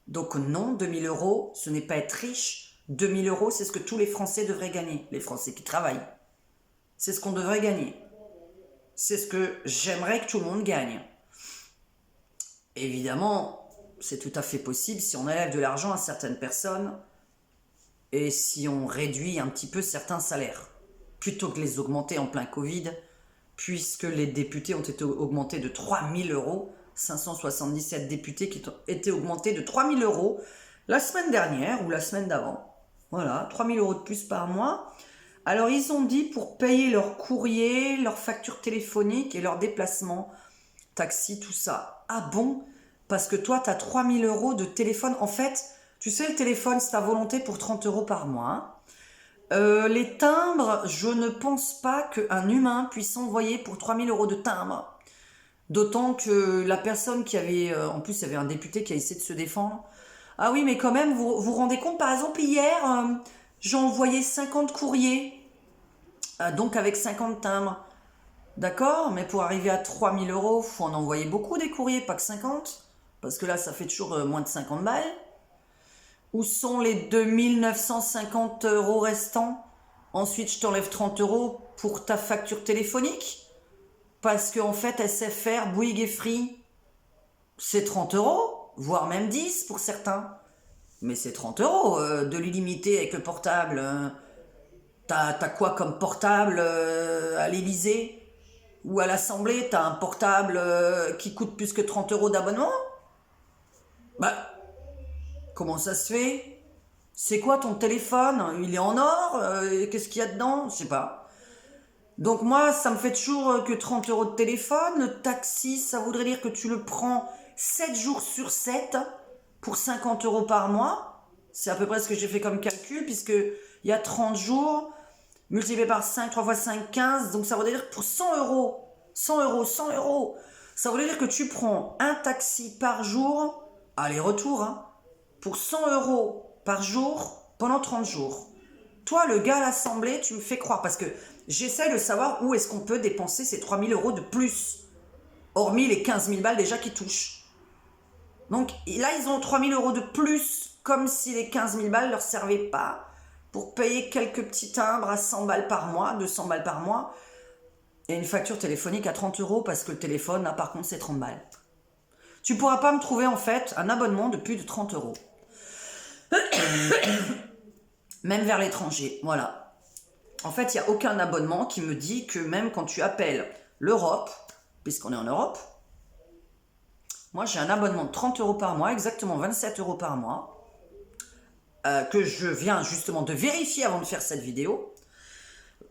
Donc non, 2000 €, ce n'est pas être riche. 2000 €, c'est ce que tous les Français devraient gagner, les Français qui travaillent. C'est ce qu'on devrait gagner. C'est ce que j'aimerais que tout le monde gagne. Évidemment, c'est tout à fait possible si on enlève de l'argent à certaines personnes et si on réduit un petit peu certains salaires, plutôt que les augmenter en plein Covid, puisque les députés ont été augmentés de 3000 €, 577 députés qui ont été augmentés de 3000 € la semaine dernière ou la semaine d'avant. Voilà, 3000 € de plus par mois. Alors ils ont dit pour payer leur courrier, leurs factures téléphoniques et leurs déplacements, taxi, tout ça. Ah bon? Parce que toi, tu as 3000 € de téléphone. En fait, tu sais, le téléphone, c'est à volonté pour 30 € par mois. Les timbres, je ne pense pas qu'un humain puisse envoyer pour 3000 € de timbre. D'autant que la personne qui avait... en plus, il y avait un député qui a essayé de se défendre. Ah oui, mais quand même, vous vous rendez compte, par exemple, hier, j'ai envoyé 50 courriers. Donc avec 50 timbres. D'accord, mais pour arriver à 3000 €, faut en envoyer beaucoup des courriers, pas que 50. Parce que là, ça fait toujours moins de 50 balles. Où sont les 2950 € restants? Ensuite, je t'enlève 30 € pour ta facture téléphonique. Parce qu'en fait, SFR, Bouygues et Free, c'est 30 €, voire même 10 pour certains. Mais c'est 30 € de l'illimité avec le portable. T'as quoi comme portable à l'Élysée ou à l'Assemblée? T'as un portable qui coûte plus que 30 € d'abonnement? Bah, comment ça se fait? C'est quoi ton téléphone? Il est en or? Qu'est-ce qu'il y a dedans? Je sais pas. Donc moi, ça me fait toujours que 30 € de téléphone. Le taxi, ça voudrait dire que tu le prends 7 jours sur 7 pour 50 € par mois. C'est à peu près ce que j'ai fait comme calcul, puisque il y a 30 jours, multiplié par 5, 3 fois 5, 15. Donc ça voudrait dire que pour 100 €, 100 €, 100 €, ça voudrait dire que tu prends un taxi par jour, aller-retour, hein, pour 100 € par jour pendant 30 jours. Toi, le gars à l'Assemblée, tu me fais croire, parce que j'essaie de savoir où est-ce qu'on peut dépenser ces 3 000 € de plus, hormis les 15 000 balles déjà qui touchent. Donc là, ils ont 3 000 € de plus, comme si les 15 000 balles ne leur servaient pas pour payer quelques petits timbres à 100 balles par mois, 200 balles par mois, et une facture téléphonique à 30 € parce que le téléphone, là, par contre, c'est 30 balles. Tu pourras pas me trouver, en fait, un abonnement de plus de 30 €. Même vers l'étranger, voilà. En fait, il n'y a aucun abonnement qui me dit que même quand tu appelles l'Europe, puisqu'on est en Europe, moi, j'ai un abonnement de 30 € par mois, exactement 27 € par mois, que je viens justement de vérifier avant de faire cette vidéo,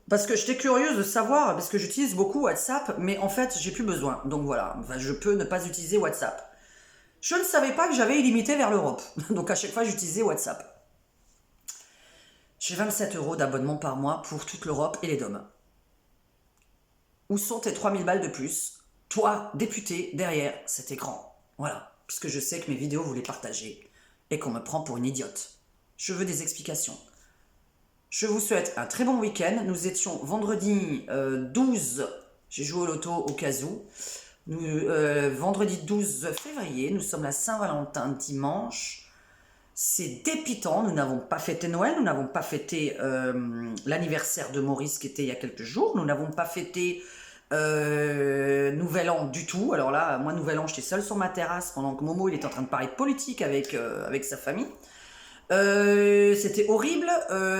parce que j'étais curieuse de savoir, parce que j'utilise beaucoup WhatsApp, mais en fait, j'ai plus besoin. Donc voilà, enfin, je peux ne pas utiliser WhatsApp. Je ne savais pas que j'avais illimité vers l'Europe, donc à chaque fois, j'utilisais WhatsApp. J'ai 27 € d'abonnement par mois pour toute l'Europe et les DOM. Où sont tes 3 000 balles de plus, toi, député, derrière cet écran? Voilà, puisque je sais que mes vidéos, vous les partagez et qu'on me prend pour une idiote. Je veux des explications. Je vous souhaite un très bon week-end. Nous étions vendredi 12, j'ai joué au loto au cas où. Vendredi 12 février, nous sommes la Saint-Valentin dimanche. C'est dépitant, nous n'avons pas fêté Noël, nous n'avons pas fêté l'anniversaire de Maurice qui était il y a quelques jours, nous n'avons pas fêté Nouvel An du tout. Alors là, moi, Nouvel An, j'étais seule sur ma terrasse pendant que Momo, il était en train de parler politique avec sa famille. C'était horrible.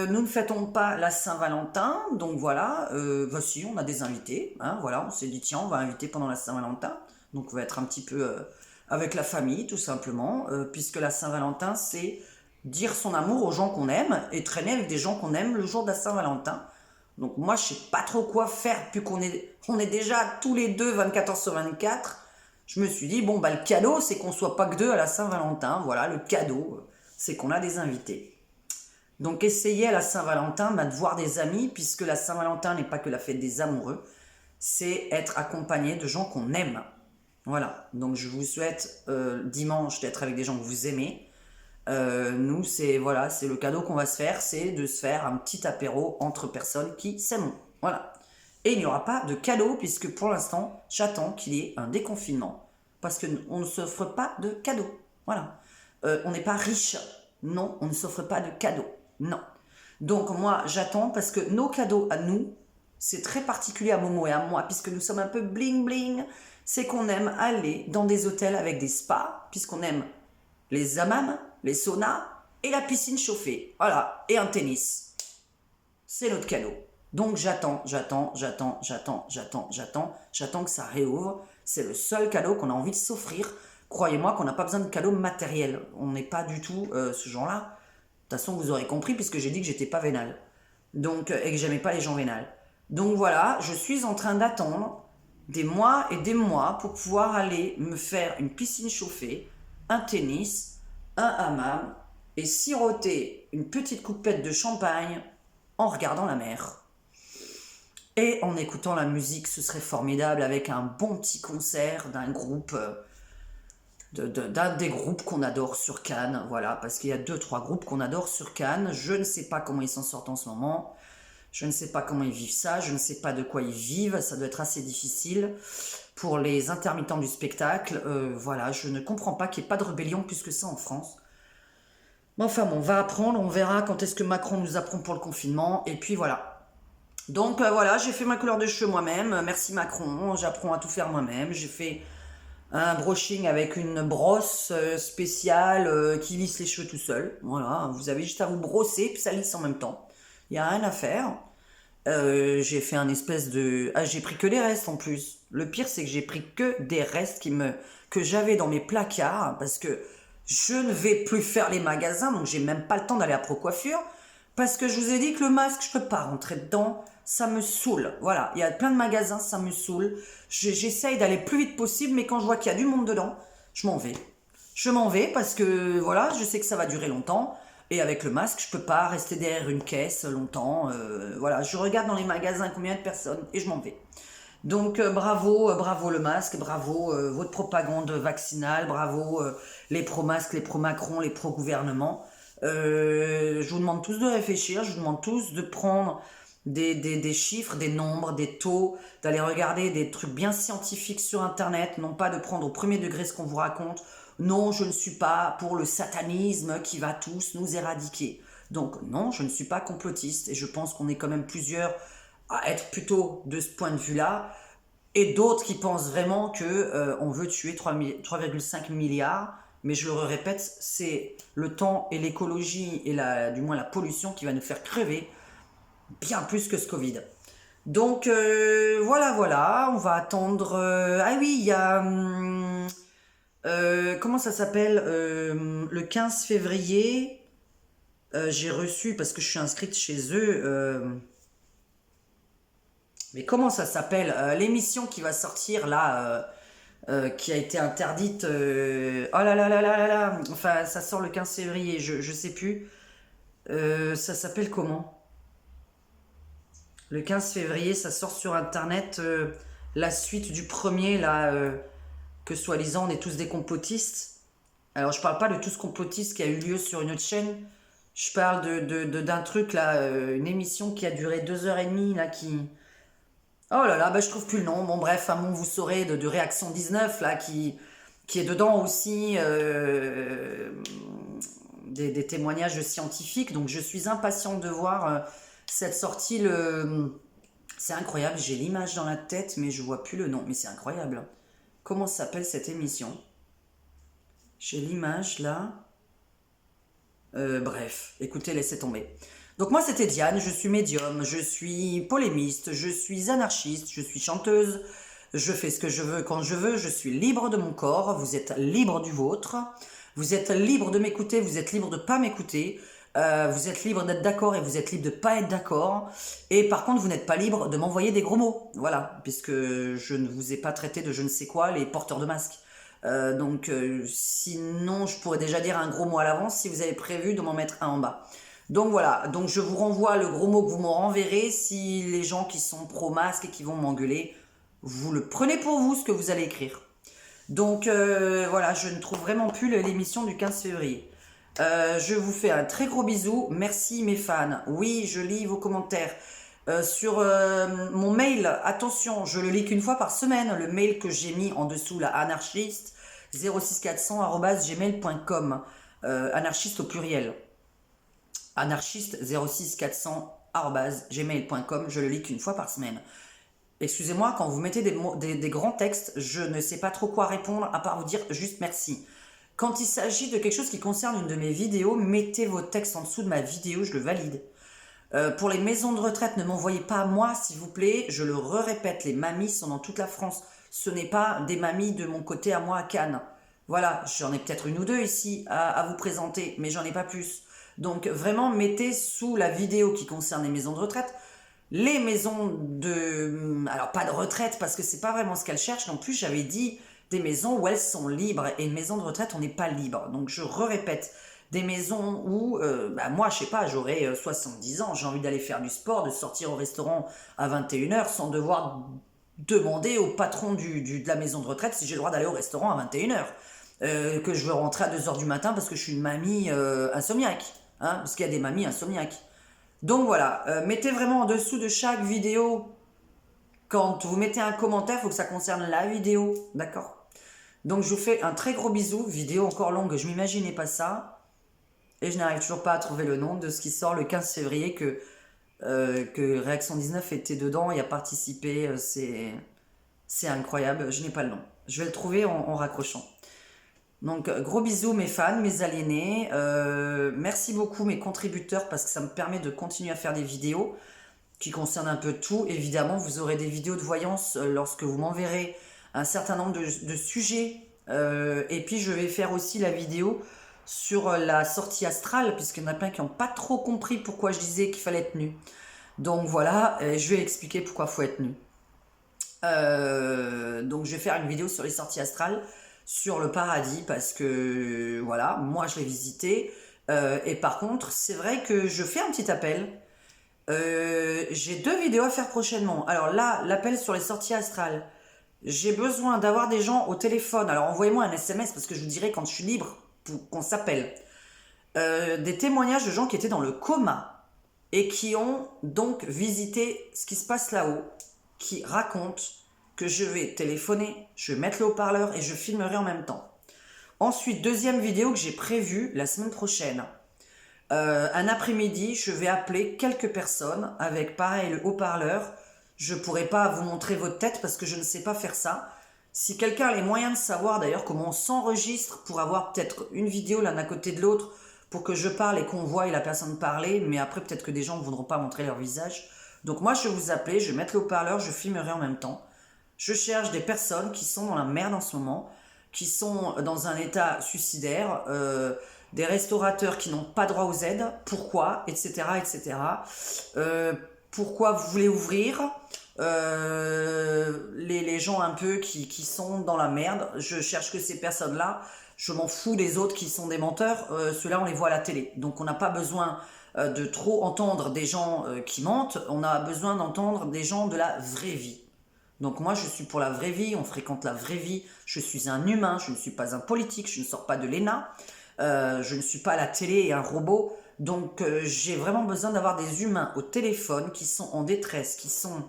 Nous ne fêtons pas la Saint-Valentin, donc voilà. Voici, on a des invités. Hein, voilà, on s'est dit, tiens, on va inviter pendant la Saint-Valentin. Donc on va être un petit peu avec la famille, tout simplement, puisque la Saint-Valentin, c'est dire son amour aux gens qu'on aime et traîner avec des gens qu'on aime le jour de la Saint-Valentin. Donc moi, je sais pas trop quoi faire, vu qu'on est déjà tous les deux 24 heures sur 24. Je me suis dit, bon, bah le cadeau, c'est qu'on soit pas que deux à la Saint-Valentin. Voilà, le cadeau, c'est qu'on a des invités. Donc essayez à la Saint-Valentin de voir des amis, puisque la Saint-Valentin n'est pas que la fête des amoureux, c'est être accompagné de gens qu'on aime. Voilà, donc je vous souhaite dimanche d'être avec des gens que vous aimez. Nous, c'est voilà, c'est le cadeau qu'on va se faire, c'est de se faire un petit apéro entre personnes qui s'aiment. Voilà. Et il n'y aura pas de cadeau, puisque pour l'instant, j'attends qu'il y ait un déconfinement. Parce qu'on ne s'offre pas de cadeaux. Voilà. On n'est pas riche. Non, on ne s'offre pas de cadeaux. Non. Donc moi, j'attends, parce que nos cadeaux à nous, c'est très particulier à Momo et à moi, puisque nous sommes un peu bling bling. C'est qu'on aime aller dans des hôtels avec des spas, puisqu'on aime les hammams, les saunas et la piscine chauffée. Voilà, et un tennis. C'est notre cadeau. Donc j'attends que ça réouvre. C'est le seul cadeau qu'on a envie de s'offrir. Croyez-moi qu'on n'a pas besoin de cadeaux matériels. On n'est pas du tout ce genre-là. De toute façon, vous aurez compris, puisque j'ai dit que j'étais pas vénale. Donc, et que j'aimais pas les gens vénales. Donc voilà, je suis en train d'attendre des mois et des mois pour pouvoir aller me faire une piscine chauffée, un tennis, un hammam et siroter une petite coupette de champagne en regardant la mer. Et en écoutant la musique, ce serait formidable, avec un bon petit concert d'un groupe, d'un des groupes qu'on adore sur Cannes, voilà, parce qu'il y a 2-3 groupes qu'on adore sur Cannes. Je ne sais pas comment ils s'en sortent en ce moment. Je ne sais pas comment ils vivent ça, je ne sais pas de quoi ils vivent, ça doit être assez difficile pour les intermittents du spectacle. Voilà, je ne comprends pas qu'il n'y ait pas de rébellion plus que ça en France. Mais enfin bon, on va apprendre, on verra quand est-ce que Macron nous apprend pour le confinement, et puis voilà. Donc voilà, j'ai fait ma couleur de cheveux moi-même, merci Macron, j'apprends à tout faire moi-même, j'ai fait un brushing avec une brosse spéciale qui lisse les cheveux tout seul. Voilà, vous avez juste à vous brosser, puis ça lisse en même temps. Il n'y a rien à faire. J'ai fait un espèce de... Ah, j'ai pris que les restes en plus. Le pire, c'est que j'ai pris que des restes que j'avais dans mes placards, parce que je ne vais plus faire les magasins, donc j'ai même pas le temps d'aller à Procoiffure, parce que je vous ai dit que le masque, je peux pas rentrer dedans, ça me saoule. Voilà, il y a plein de magasins, ça me saoule. J'essaye d'aller le plus vite possible, mais quand je vois qu'il y a du monde dedans, je m'en vais. Je m'en vais parce que, voilà, je sais que ça va durer longtemps. Et avec le masque, je peux pas rester derrière une caisse longtemps. Voilà, je regarde dans les magasins combien il y a de personnes et je m'en vais. Donc bravo le masque, bravo votre propagande vaccinale, bravo les pro-masques, les pro-Macron, les pro-gouvernement. Je vous demande tous de réfléchir, je vous demande tous de prendre des chiffres, des nombres, des taux, d'aller regarder des trucs bien scientifiques sur Internet, non pas de prendre au premier degré ce qu'on vous raconte. Non, je ne suis pas pour le satanisme qui va tous nous éradiquer. Donc non, je ne suis pas complotiste et je pense qu'on est quand même plusieurs à être plutôt de ce point de vue-là et d'autres qui pensent vraiment que on veut tuer 3,5 milliards. Mais je le répète, c'est le temps et l'écologie et du moins la pollution qui va nous faire crever bien plus que ce Covid. Donc voilà, on va attendre. Ah oui, il y a comment ça s'appelle le 15 février. J'ai reçu parce que je suis inscrite chez eux. Mais comment ça s'appelle l'émission qui va sortir là, qui a été interdite. Oh là là là là là là. Enfin, ça sort le 15 février. Je sais plus. Ça s'appelle comment? Le 15 février, ça sort sur Internet la suite du premier, là, que soi-disant on est tous des complotistes. Alors, je parle pas de tous complotistes qui a eu lieu sur une autre chaîne. Je parle d'un truc, là, une émission qui a duré 2h30, là, qui... Oh là là, bah, je trouve plus le nom. Bon, bref, bon, vous saurez, de Réaction 19, là, qui est dedans aussi des témoignages scientifiques. Donc, je suis impatiente de voir cette sortie. C'est incroyable, j'ai l'image dans la tête, mais je vois plus le nom. Mais c'est incroyable. Comment s'appelle cette émission? J'ai l'image là. Bref, écoutez, laissez tomber. Donc moi c'était Diane, je suis médium, je suis polémiste, je suis anarchiste, je suis chanteuse, je fais ce que je veux quand je veux, je suis libre de mon corps, vous êtes libre du vôtre, vous êtes libre de m'écouter, vous êtes libre de pas m'écouter, vous êtes libre d'être d'accord et vous êtes libre de pas être d'accord, et par contre vous n'êtes pas libre de m'envoyer des gros mots, voilà, puisque je ne vous ai pas traité de je ne sais quoi, les porteurs de masques. Donc sinon je pourrais déjà dire un gros mot à l'avance si vous avez prévu de m'en mettre un en bas. Donc voilà, donc je vous renvoie le gros mot que vous me renverrez. Si les gens qui sont pro-masque et qui vont m'engueuler, vous le prenez pour vous ce que vous allez écrire. Donc voilà, je ne trouve vraiment plus l'émission du 15 février. Je vous fais un très gros bisou. Merci mes fans. Oui, je lis vos commentaires. Sur mon mail, attention, je le lis qu'une fois par semaine. Le mail que j'ai mis en dessous, là, anarchiste 06400@gmail.com. Anarchiste au pluriel. Anarchiste 06400@gmail.com. Je le lis qu'une fois par semaine. Excusez-moi, quand vous mettez des grands textes, je ne sais pas trop quoi répondre à part vous dire juste merci. Quand il s'agit de quelque chose qui concerne une de mes vidéos, mettez vos textes en dessous de ma vidéo, je le valide. Pour les maisons de retraite, ne m'envoyez pas à moi, s'il vous plaît. Je le répète, les mamies sont dans toute la France. Ce n'est pas des mamies de mon côté à moi à Cannes. Voilà, j'en ai peut-être une ou deux ici à vous présenter, mais j'en ai pas plus. Donc vraiment, mettez sous la vidéo qui concerne les maisons de retraite, les maisons de... Alors pas de retraite, parce que c'est pas vraiment ce qu'elles cherchent. Non plus, j'avais dit des maisons où elles sont libres. Et une maison de retraite, on n'est pas libre. Donc je répète, des maisons où, moi, je sais pas, j'aurai 70 ans, j'ai envie d'aller faire du sport, de sortir au restaurant à 21h sans devoir demander au patron de la maison de retraite si j'ai le droit d'aller au restaurant à 21h. Que je veux rentrer à 2h du matin parce que je suis une mamie insomniaque. Hein, parce qu'il y a des mamies insomniaques. Donc voilà, mettez vraiment en dessous de chaque vidéo, quand vous mettez un commentaire, il faut que ça concerne la vidéo, d'accord? Donc je vous fais un très gros bisou, vidéo encore longue, je m'imaginais pas ça. Et je n'arrive toujours pas à trouver le nom de ce qui sort le 15 février que Réaction 19 était dedans et a participé. C'est incroyable, je n'ai pas le nom. Je vais le trouver en raccrochant. Donc gros bisous mes fans, mes aliénés. Merci beaucoup mes contributeurs parce que ça me permet de continuer à faire des vidéos qui concernent un peu tout. Évidemment, vous aurez des vidéos de voyance lorsque vous m'enverrez un certain nombre de sujets. Et puis je vais faire aussi la vidéo sur la sortie astrale, puisqu'il y en a plein qui n'ont pas trop compris pourquoi je disais qu'il fallait être nu. Donc voilà, je vais expliquer pourquoi il faut être nu. Donc je vais faire une vidéo sur les sorties astrales, sur le paradis, parce que voilà, moi je l'ai visité. Et par contre, c'est vrai que je fais un petit appel. J'ai 2 vidéos à faire prochainement. Alors là, l'appel sur les sorties astrales. J'ai besoin d'avoir des gens au téléphone. Alors envoyez-moi un SMS parce que je vous dirai quand je suis libre pour qu'on s'appelle. des témoignages de gens qui étaient dans le coma et qui ont donc visité ce qui se passe là-haut, qui racontent que je vais téléphoner, je vais mettre le haut-parleur et je filmerai en même temps. Ensuite, deuxième vidéo que j'ai prévue la semaine prochaine. Un après-midi, je vais appeler quelques personnes avec pareil le haut-parleur. Je ne pourrai pas vous montrer votre tête parce que je ne sais pas faire ça. Si quelqu'un a les moyens de savoir d'ailleurs comment on s'enregistre pour avoir peut-être une vidéo l'un à côté de l'autre pour que je parle et qu'on voie la personne parler, mais après peut-être que des gens ne voudront pas montrer leur visage. Donc moi je vais vous appeler, je vais mettre le haut-parleur, je filmerai en même temps. Je cherche des personnes qui sont dans la merde en ce moment, qui sont dans un état suicidaire, des restaurateurs qui n'ont pas droit aux aides, pourquoi, etc. etc. Pourquoi vous voulez ouvrir, les gens un peu qui sont dans la merde, je cherche que ces personnes-là, je m'en fous des autres qui sont des menteurs, ceux-là on les voit à la télé, donc on n'a pas besoin de trop entendre des gens qui mentent, on a besoin d'entendre des gens de la vraie vie. Donc moi je suis pour la vraie vie, on fréquente la vraie vie, je suis un humain, je ne suis pas un politique, je ne sors pas de l'ENA, je ne suis pas à la télé et un robot, donc j'ai vraiment besoin d'avoir des humains au téléphone qui sont en détresse, qui sont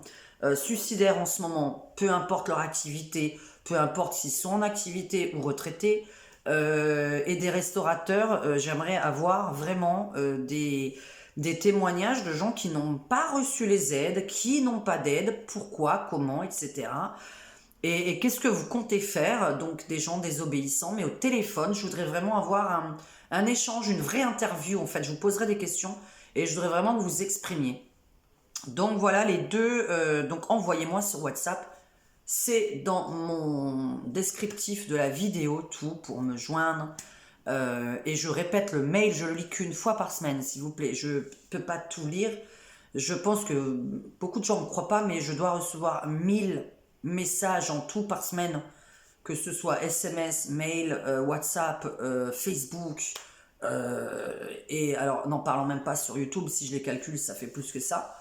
suicidaires en ce moment, peu importe leur activité, peu importe s'ils sont en activité ou retraités, et des restaurateurs, j'aimerais avoir vraiment des témoignages de gens qui n'ont pas reçu les aides, qui n'ont pas d'aide, pourquoi, comment, etc. Et qu'est-ce que vous comptez faire? Donc des gens désobéissants, mais au téléphone, je voudrais vraiment avoir un échange, une vraie interview en fait. Je vous poserai des questions et je voudrais vraiment que vous exprimiez. Donc voilà les deux, donc envoyez-moi sur WhatsApp. C'est dans mon descriptif de la vidéo tout pour me joindre. Et je répète le mail, je le lis qu'une fois par semaine, s'il vous plaît. Je peux pas tout lire. Je pense que beaucoup de gens ne me croient pas, mais je dois recevoir 1000 messages en tout par semaine, que ce soit SMS, mail, WhatsApp, Facebook. Et alors, n'en parlons même pas sur YouTube, si je les calcule, ça fait plus que ça.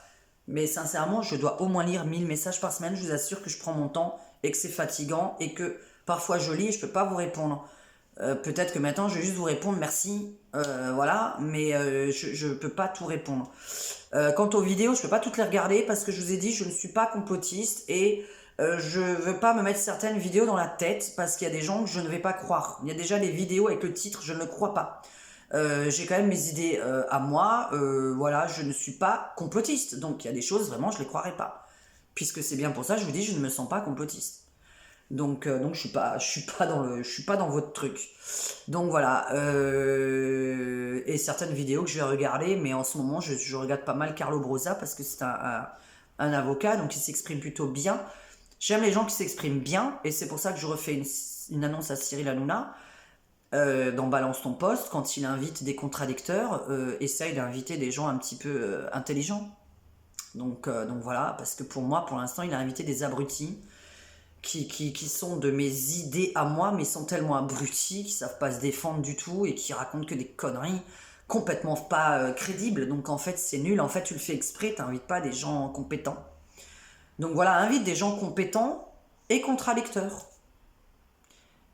Mais sincèrement, je dois au moins lire 1000 messages par semaine. Je vous assure que je prends mon temps et que c'est fatigant et que parfois je lis et je peux pas vous répondre. Peut-être que maintenant je vais juste vous répondre merci, voilà, mais je peux pas tout répondre. Quant aux vidéos, je peux pas toutes les regarder parce que je vous ai dit, je ne suis pas complotiste et je veux pas me mettre certaines vidéos dans la tête parce qu'il y a des gens que je ne vais pas croire. Il y a déjà des vidéos avec le titre, je ne le crois pas. J'ai quand même mes idées à moi, voilà, je ne suis pas complotiste, donc il y a des choses vraiment je les croirais pas. Puisque c'est bien pour ça, je vous dis, je ne me sens pas complotiste. Donc je suis pas dans votre truc. Donc voilà. Et certaines vidéos que je vais regarder, mais en ce moment je regarde pas mal Carlo Brosa parce que c'est un avocat, donc il s'exprime plutôt bien. J'aime les gens qui s'expriment bien, et c'est pour ça que je refais une annonce à Cyril Hanouna dans Balance ton poste, quand il invite des contradicteurs, essaye d'inviter des gens un petit peu intelligents. Donc voilà, parce que pour moi, pour l'instant, il a invité des abrutis qui sont de mes idées à moi, mais sont tellement abrutis, qui savent pas se défendre du tout et qui racontent que des conneries complètement pas crédibles. Donc en fait, c'est nul. En fait, tu le fais exprès, t'invites pas des gens compétents. Donc voilà, invite des gens compétents et contradicteurs.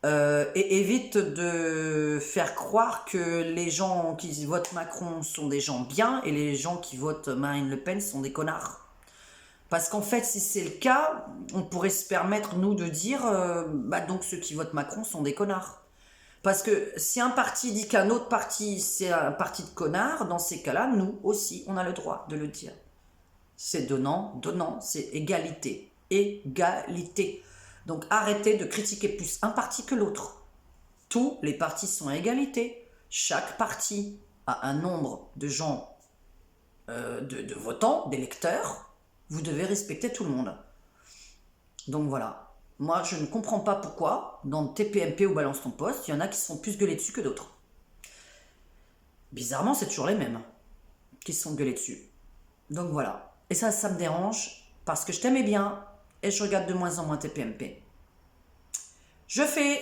Et évite de faire croire que les gens qui votent Macron sont des gens bien et les gens qui votent Marine Le Pen sont des connards. Parce qu'en fait, si c'est le cas, on pourrait se permettre, nous, de dire donc ceux qui votent Macron sont des connards. Parce que si un parti dit qu'un autre parti, c'est un parti de connards, dans ces cas-là, nous aussi, on a le droit de le dire. C'est donnant, c'est égalité. Égalité. Donc arrêtez de critiquer plus un parti que l'autre. Tous les partis sont à égalité. Chaque parti a un nombre de gens, de votants, d'électeurs. Vous devez respecter tout le monde. Donc voilà. Moi, je ne comprends pas pourquoi, dans TPMP ou Balance ton poste, il y en a qui se font plus gueuler dessus que d'autres. Bizarrement, c'est toujours les mêmes qui se font gueuler dessus. Donc voilà. Et ça me dérange parce que je t'aimais bien et je regarde de moins en moins TPMP. Je fais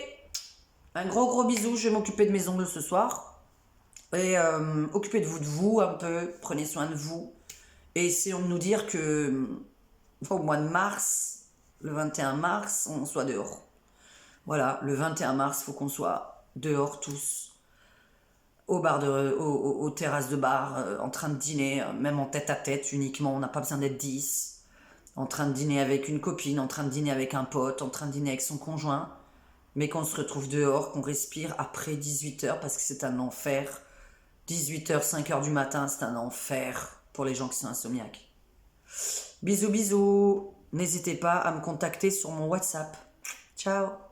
un gros bisou. Je vais m'occuper de mes ongles ce soir. Et occupez de vous un peu. Prenez soin de vous. Et essayons de nous dire que au mois de mars, le 21 mars, on soit dehors. Voilà, le 21 mars, il faut qu'on soit dehors tous. aux terrasses de bar, en train de dîner, même en tête à tête uniquement, on n'a pas besoin d'être 10, en train de dîner avec une copine, en train de dîner avec un pote, en train de dîner avec son conjoint, mais qu'on se retrouve dehors, qu'on respire après 18h parce que c'est un enfer. 18h, 5h du matin, c'est un enfer pour les gens qui sont insomniaques. Bisous, bisous. N'hésitez pas à me contacter sur mon WhatsApp. Ciao.